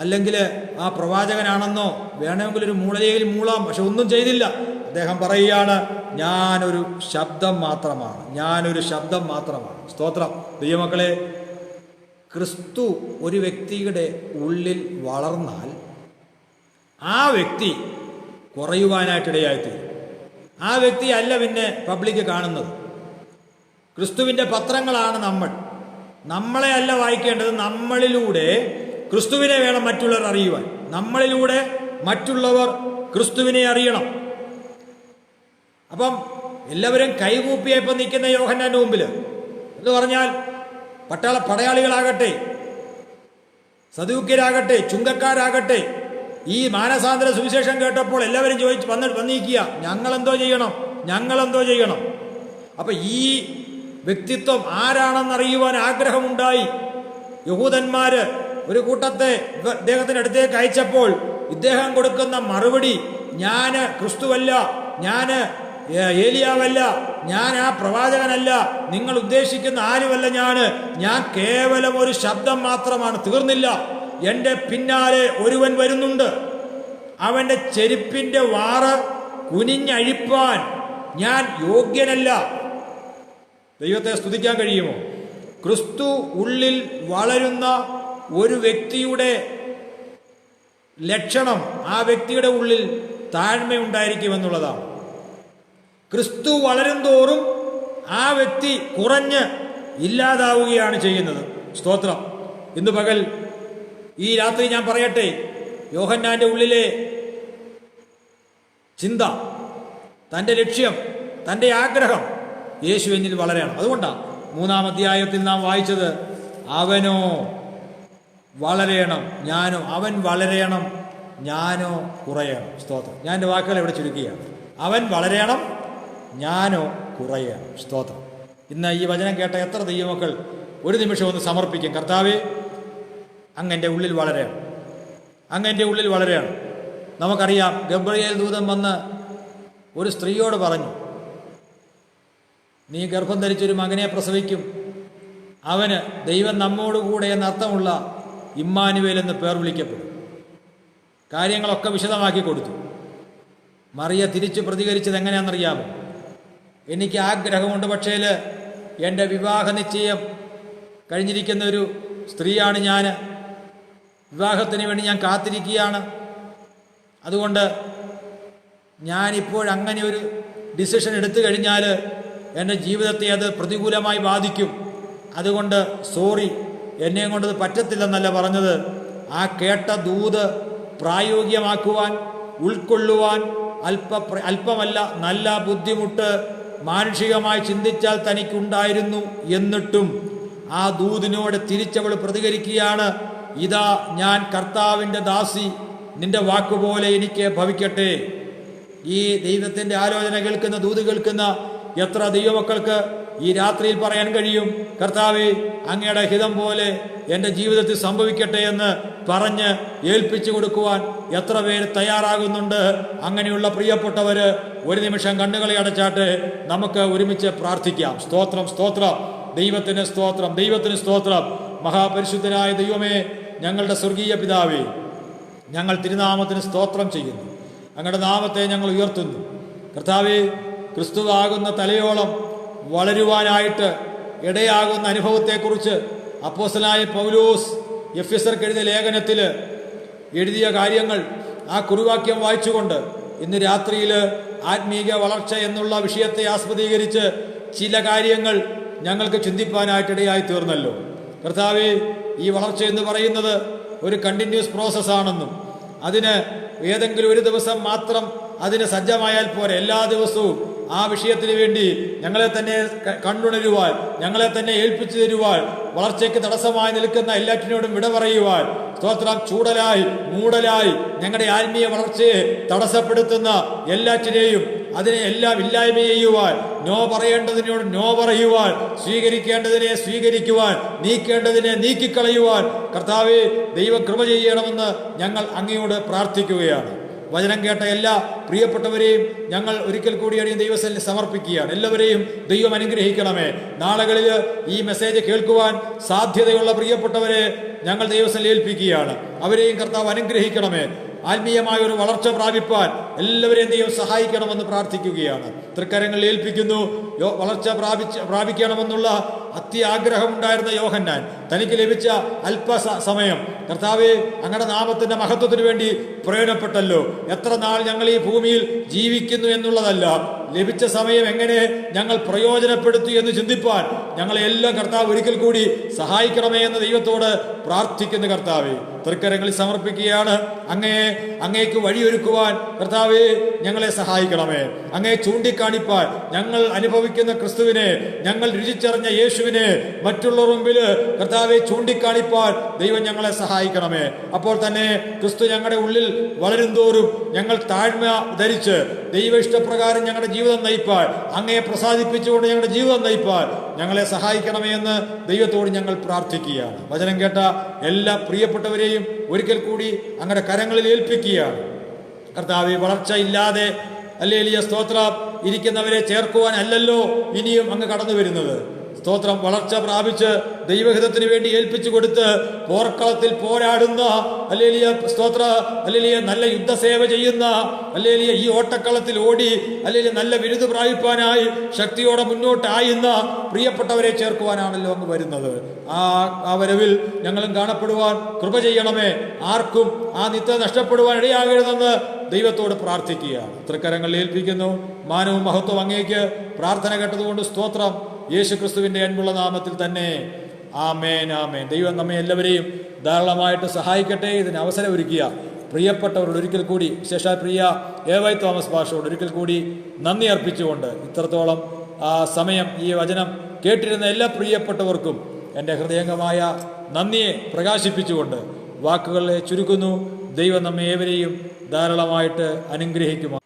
അല്ലെങ്കിൽ ആ പ്രവാചകനാണെന്നോ വേണമെങ്കിൽ ഒരു മൂളയിൽ മൂളാം. പക്ഷെ ഒന്നും ചെയ്തില്ല. അദ്ദേഹം പറയുകയാണ്, ഞാനൊരു ശബ്ദം മാത്രമാണ്. സ്തോത്രം. ദൈവമക്കളെ, ക്രിസ്തു ഒരു വ്യക്തിയുടെ ഉള്ളിൽ വളർന്നാൽ ആ വ്യക്തി കുറയുവാനായിട്ടിടയായിത്തീരും. ആ വ്യക്തി അല്ല പിന്നെ പബ്ലിക് കാണുന്നത്. ക്രിസ്തുവിൻ്റെ പത്രങ്ങളാണ് നമ്മളെ അല്ല വായിക്കേണ്ടത്. നമ്മളിലൂടെ ക്രിസ്തുവിനെ വേണം മറ്റുള്ളവർ അറിയുവാൻ. നമ്മളിലൂടെ മറ്റുള്ളവർ ക്രിസ്തുവിനെ അറിയണം. അപ്പം എല്ലാവരും കൈകൂപ്പിയപ്പോൾ നിൽക്കുന്ന യോഹന്നാന്റെ മുമ്പിൽ എന്ന് പറഞ്ഞാൽ പടയാളികളാകട്ടെ, സദൂക്യരാകട്ടെ, ചുങ്കക്കാരാകട്ടെ, ഈ മാനസാന്തര സുവിശേഷം കേട്ടപ്പോൾ എല്ലാവരും വന്നിരിക്കുക, ഞങ്ങളെന്തോ ചെയ്യണം. അപ്പൊ ഈ വ്യക്തിത്വം ആരാണെന്നറിയുവാൻ ആഗ്രഹമുണ്ടായി. യഹൂദന്മാര് ഒരു കൂട്ടത്തെ ഇദ്ദേഹത്തിന് അടുത്തേക്ക് അയച്ചപ്പോൾ ഇദ്ദേഹം കൊടുക്കുന്ന മറുപടി, ഞാൻ ക്രിസ്തുവല്ല, ഞാൻ ഏലിയാവല്ല, ഞാൻ ആ പ്രവാചകനല്ല, നിങ്ങൾ ഉദ്ദേശിക്കുന്ന ആരുമല്ല, ഞാൻ കേവലം ഒരു ശബ്ദം മാത്രമാണ്. തീർന്നില്ല. എൻ്റെ പിന്നാലെ ഒരുവൻ വരുന്നുണ്ട്, അവൻ്റെ ചെരുപ്പിൻ്റെ വാറ് കുനിഞ്ഞഴിപ്പാൻ ഞാൻ യോഗ്യനല്ല. ദൈവത്തെ സ്തുതിക്കാൻ കഴിയുമോ? ക്രിസ്തു ഉള്ളിൽ വളരുന്ന ഒരു വ്യക്തിയുടെ ലക്ഷണം ആ വ്യക്തിയുടെ ഉള്ളിൽ താഴ്മയുണ്ടായിരിക്കുമെന്നുള്ളതാണ്. ക്രിസ്തു വളരും തോറും ആ വ്യക്തി കുറഞ്ഞ് ഇല്ലാതാവുകയാണ് ചെയ്യുന്നത്. സ്തോത്രം. ഇന്ന് പകൽ ഈ രാത്രി ഞാൻ പറയട്ടെ, യോഹന്നാന്റെ ഉള്ളിലെ ചിന്ത, തൻ്റെ ലക്ഷ്യം, തൻ്റെ ആഗ്രഹം യേശു എന്നിൽ വളരണം. അതുകൊണ്ടാണ് 3-ാം അധ്യായത്തിൽ നാം വായിച്ചത്, അവനോ വളരണം, അവൻ വളരണം, ഞാനോ കുറയണം. സ്തോത്രം. ഞാൻ എൻ്റെ വാക്കുകൾ ഇവിടെ ചുരുക്കുകയാണ്. അവൻ വളരണം, ഞാനോ കുറയണം. സ്തോത്രം. ഇന്ന് ഈ വചനം കേട്ട എത്ര ദൈവമക്കൾ ഒരു നിമിഷം ഒന്ന് സമർപ്പിക്കും, കർത്താവേ, അങ്ങൻ്റെ ഉള്ളിൽ വളരെയാണ്. നമുക്കറിയാം, ഗബ്രിയേൽ ദൂതൻ വന്ന് ഒരു സ്ത്രീയോട് പറഞ്ഞു, നീ ഗർഭം ധരിച്ചൊരു മകനെ പ്രസവിക്കും, അവന് ദൈവം നമ്മോടുകൂടെ എന്നർത്ഥമുള്ള ഇമ്മാനുവേൽ എന്ന് പേർ വിളിക്കപ്പെടും. കാര്യങ്ങളൊക്കെ വിശദമാക്കി കൊടുത്തു. മറിയ തിരിച്ചു പ്രതികരിച്ചത് എങ്ങനെയാണെന്നറിയാമോ? എനിക്ക് ആഗ്രഹമുണ്ട്, പക്ഷേ എൻ്റെ വിവാഹ നിശ്ചയം കഴിഞ്ഞിരിക്കുന്ന ഒരു സ്ത്രീയാണ് ഞാൻ, വിവാഹത്തിന് വേണ്ടി ഞാൻ കാത്തിരിക്കുകയാണ്. അതുകൊണ്ട് ഞാനിപ്പോഴങ്ങനെ ഒരു ഡിസിഷൻ എടുത്തു കഴിഞ്ഞാൽ എൻ്റെ ജീവിതത്തെ അത് പ്രതികൂലമായി ബാധിക്കും. അതുകൊണ്ട് സോറി, എന്നെ കൊണ്ടത് പറ്റത്തില്ലെന്നല്ല പറഞ്ഞത്. ആ കേട്ട ദൂത് പ്രായോഗികമാക്കുവാൻ, ഉൾക്കൊള്ളുവാൻ അല്പമല്ല നല്ല ബുദ്ധിമുട്ട് മാനുഷികമായി ചിന്തിച്ചാൽ തനിക്കുണ്ടായിരുന്നു. എന്നിട്ടും ആ ദൂതിനോട് തിരിച്ചവൾ പ്രതികരിക്കുകയാണ്, ഇതാ ഞാൻ കർത്താവിൻ്റെ ദാസി, നിന്റെ വാക്കുപോലെ എനിക്ക് ഭവിക്കട്ടെ. ഈ ദൈവത്തിൻ്റെ ആലോചന കേൾക്കുന്ന, ദൂത് കേൾക്കുന്ന എത്ര ദൈവമക്കൾക്ക് ഈ രാത്രിയിൽ പറയാൻ കഴിയും, കർത്താവേ അങ്ങയുടെ ഹിതം പോലെ എൻ്റെ ജീവിതത്തിൽ സംഭവിക്കട്ടെ എന്ന് പറഞ്ഞ് ഏൽപ്പിച്ചു കൊടുക്കുവാൻ എത്ര പേര് തയ്യാറാകുന്നുണ്ട്? അങ്ങനെയുള്ള പ്രിയപ്പെട്ടവര് ഒരു നിമിഷം കണ്ണുകളെ അടച്ചാട്ട് നമുക്ക് ഒരുമിച്ച് പ്രാർത്ഥിക്കാം. സ്തോത്രം, സ്തോത്രം, ദൈവത്തിന് സ്തോത്രം, ദൈവത്തിന് സ്തോത്രം. മഹാപരിശുദ്ധനായ ദൈവമേ, ഞങ്ങളുടെ സ്വർഗീയ പിതാവേ, ഞങ്ങൾ തിരുനാമത്തിന് സ്തോത്രം ചെയ്യുന്നു. അങ്ങയുടെ നാമത്തെ ഞങ്ങൾ ഉയർത്തുന്നു. കർത്താവേ, ക്രിസ്തുവാകുന്ന തലയോളം വളരുവാനായിട്ട് ഇടയാകുന്ന അനുഭവത്തെക്കുറിച്ച് അപ്പോസ്തലനായ പൗലോസ് എഫെസ്യർക്ക് എഴുതിയ ലേഖനത്തിൽ എഴുതിയ കാര്യങ്ങൾ, ആ കുറിവാക്യം വായിച്ചുകൊണ്ട് ഇന്ന് രാത്രിയിൽ ആത്മീക വളർച്ച എന്നുള്ള വിഷയത്തെ ആസ്പദീകരിച്ച് ചില കാര്യങ്ങൾ ഞങ്ങൾക്ക് ചിന്തിപ്പാനായിട്ടിടയായി തീർന്നല്ലോ. കർത്താവേ, ഈ വളർച്ച എന്ന് പറയുന്നത് ഒരു കണ്ടിന്യൂസ് പ്രോസസ്സാണെന്നും അതിന് ഏതെങ്കിലും ഒരു ദിവസം മാത്രം അതിന് സജ്ജമായാൽ പോരെ, എല്ലാ ദിവസവും ആ വിഷയത്തിന് വേണ്ടി ഞങ്ങളെ തന്നെ കണ്ടുണരുവാൻ, ഞങ്ങളെ തന്നെ ഏൽപ്പിച്ചു തരുവാൻ, വളർച്ചയ്ക്ക് തടസ്സമായി നിൽക്കുന്ന എല്ലാറ്റിനോടും വിട പറയുവാൻ, സ്തോത്രം, ചൂടലായി മൂടലായി ഞങ്ങളുടെ ആത്മീയ വളർച്ചയെ തടസ്സപ്പെടുത്തുന്ന എല്ലാറ്റിനെയും അതിനെ എല്ലാം ഇല്ലായ്മ ചെയ്യുവാൻ, നോ പറയേണ്ടതിനോട് നോ പറയുവാൻ, സ്വീകരിക്കേണ്ടതിനെ സ്വീകരിക്കുവാൻ, നീക്കേണ്ടതിനെ നീക്കിക്കളയുവാൻ കർത്താവേ ദൈവം കൃപ ചെയ്യണമെന്ന് ഞങ്ങൾ അങ്ങയോട് പ്രാർത്ഥിക്കുകയാണ്. വചനം കേട്ട എല്ലാ പ്രിയപ്പെട്ടവരെയും ഞങ്ങൾ ഒരിക്കൽ കൂടിയാണ് ദൈവസന്നിധിയിൽ സമർപ്പിക്കുകയാണ്. എല്ലാവരെയും ദൈവം അനുഗ്രഹിക്കണമേ. നാളുകളിൽ ഈ മെസ്സേജ് കേൾക്കുവാൻ സാധ്യതയുള്ള പ്രിയപ്പെട്ടവരെ ഞങ്ങൾ ദൈവസന്നിധിയിൽ ഏൽപ്പിക്കുകയാണ്. അവരെയും കർത്താവ് അനുഗ്രഹിക്കണമേ. ആത്മീയമായ ഒരു വളർച്ച പ്രാപിപ്പാൻ എല്ലാവരെയും ദൈവം സഹായിക്കണമെന്ന് പ്രാർത്ഥിക്കുകയാണ്. തൃക്കരങ്ങളിൽ ഏൽപ്പിക്കുന്നു. വളർച്ച പ്രാപിക്കണമെന്നുള്ള അത്യാഗ്രഹമുണ്ടായിരുന്ന യോഹന്നാൻ തനിക്ക് ലഭിച്ച സമയം കർത്താവേ അങ്ങയുടെ നാമത്തിന്റെ മഹത്വത്തിന് വേണ്ടി പ്രയോജനപ്പെട്ടല്ലോ. എത്ര നാൾ ഞങ്ങൾ ഈ ഭൂമിയിൽ ജീവിക്കുന്നു എന്നുള്ളതല്ല, ലഭിച്ച സമയം എങ്ങനെ ഞങ്ങൾ പ്രയോജനപ്പെടുത്തി എന്ന് ചിന്തിപ്പാൻ ഞങ്ങളെ എല്ലാം കർത്താവ് ഒരിക്കൽ കൂടി സഹായിക്കണമേ എന്ന് ദൈവത്തോട് പ്രാർത്ഥിക്കുന്ന കർത്താവേ തൃക്കരങ്ങളിൽ സമർപ്പിക്കുകയാണ്. അങ്ങേക്ക് വഴിയൊരുക്കുവാൻ കർത്താവേ ഞങ്ങളെ സഹായിക്കണമേ. അങ്ങേ ചൂണ്ടിക്കാണിപ്പാൻ ഞങ്ങൾ അനുഭവിക്കുന്ന ക്രിസ്തുവിനെ, ഞങ്ങൾ രുചിച്ചറിഞ്ഞ യേശുവിനെ മറ്റുള്ളവർ മുമ്പിൽ കർത്താവെ ചൂണ്ടിക്കാണിപ്പാൻ ദൈവം ഞങ്ങളെ സഹായിക്കണമേ. അപ്പോൾ തന്നെ ക്രിസ്തു ഞങ്ങളുടെ ഉള്ളിൽ വളരും തോറും ഞങ്ങൾ താഴ്മ ധരിച്ച് ദൈവ ഇഷ്ടപ്രകാരം ഞങ്ങളുടെ ജീവിതം നയിപ്പാൻ, അങ്ങയെ പ്രസാദിപ്പിച്ചുകൊണ്ട് ഞങ്ങളുടെ ജീവിതം നയിപ്പാൻ ഞങ്ങളെ സഹായിക്കണമേ എന്ന് ദൈവത്തോട് ഞങ്ങൾ പ്രാർത്ഥിക്കുകയാണ്. വചനം കേട്ട എല്ലാ പ്രിയപ്പെട്ടവരെയും ഒരിക്കൽ കൂടി അങ്ങയുടെ കരങ്ങളിൽ ഏൽപ്പിക്കുകയാണ്. കർത്താവെ, വളർച്ച ഇല്ലാതെ ഹല്ലേലൂയ സ്തോത്രം ഇരിക്കുന്നവരെ ചേർക്കുവാൻ അല്ലല്ലോ ഇനിയും അങ്ങ് കടന്നു വരുന്നത്. സ്തോത്രം, വളർച്ച പ്രാപിച്ച് ദൈവഹിതത്തിന് വേണ്ടി ഏൽപ്പിച്ചു കൊടുത്ത് പോർക്കളത്തിൽ പോരാടുന്ന ഹല്ലേലൂയ സ്തോത്ര ഹല്ലേലൂയ നല്ല യുദ്ധസേവ ചെയ്യുന്ന ഹല്ലേലൂയ ഈ ഓട്ടക്കളത്തിൽ ഓടി ഹല്ലേലൂയ നല്ല ബിരുദ പ്രാപിപ്പാനായി ശക്തിയോടെ മുന്നോട്ടായുന്ന പ്രിയപ്പെട്ടവരെ ചേർക്കുവാനാണല്ലോ അങ്ങ് വരുന്നത്. ആ വരവിൽ ഞങ്ങളും കാണപ്പെടുവാൻ കൃപ ചെയ്യണമേ. ആർക്കും ആ നിത്യ നഷ്ടപ്പെടുവാൻ ഇടയാകരുതെന്ന് ദൈവത്തോട് പ്രാർത്ഥിക്കുകയാണ്. തൃക്കരങ്ങളിൽ ഏൽപ്പിക്കുന്നു. മാനവും മഹത്വം അങ്ങേക്ക്. പ്രാർത്ഥന കേട്ടതുകൊണ്ട് സ്തോത്രം. യേശു ക്രിസ്തുവിന്റെ അൻപുള്ള നാമത്തിൽ തന്നെ ആമേൻ, ആമേൻ. ദൈവം നമ്മെ എല്ലാവരെയും ധാരാളമായിട്ട് സഹായിക്കട്ടെ. ഇതിന് അവസരം ഒരുക്കിയ പ്രിയപ്പെട്ടവരോട് ഒരിക്കൽ കൂടി, വിശേഷാൽ പ്രിയ എ.വൈ. തോമസ് പാസ്റ്ററോട് ഒരിക്കൽ കൂടി നന്ദി അർപ്പിച്ചുകൊണ്ട് ഇത്രത്തോളം സമയം ഈ വചനം കേട്ടിരുന്ന എല്ലാ പ്രിയപ്പെട്ടവർക്കും എൻ്റെ ഹൃദയംഗമായ നന്ദിയെ പ്രകാശിപ്പിച്ചുകൊണ്ട് വാക്കുകളെ ചുരുക്കുന്നു. ദൈവം നമ്മെ ഏവരെയും ധാരാളമായിട്ട് അനുഗ്രഹിക്കുമോ.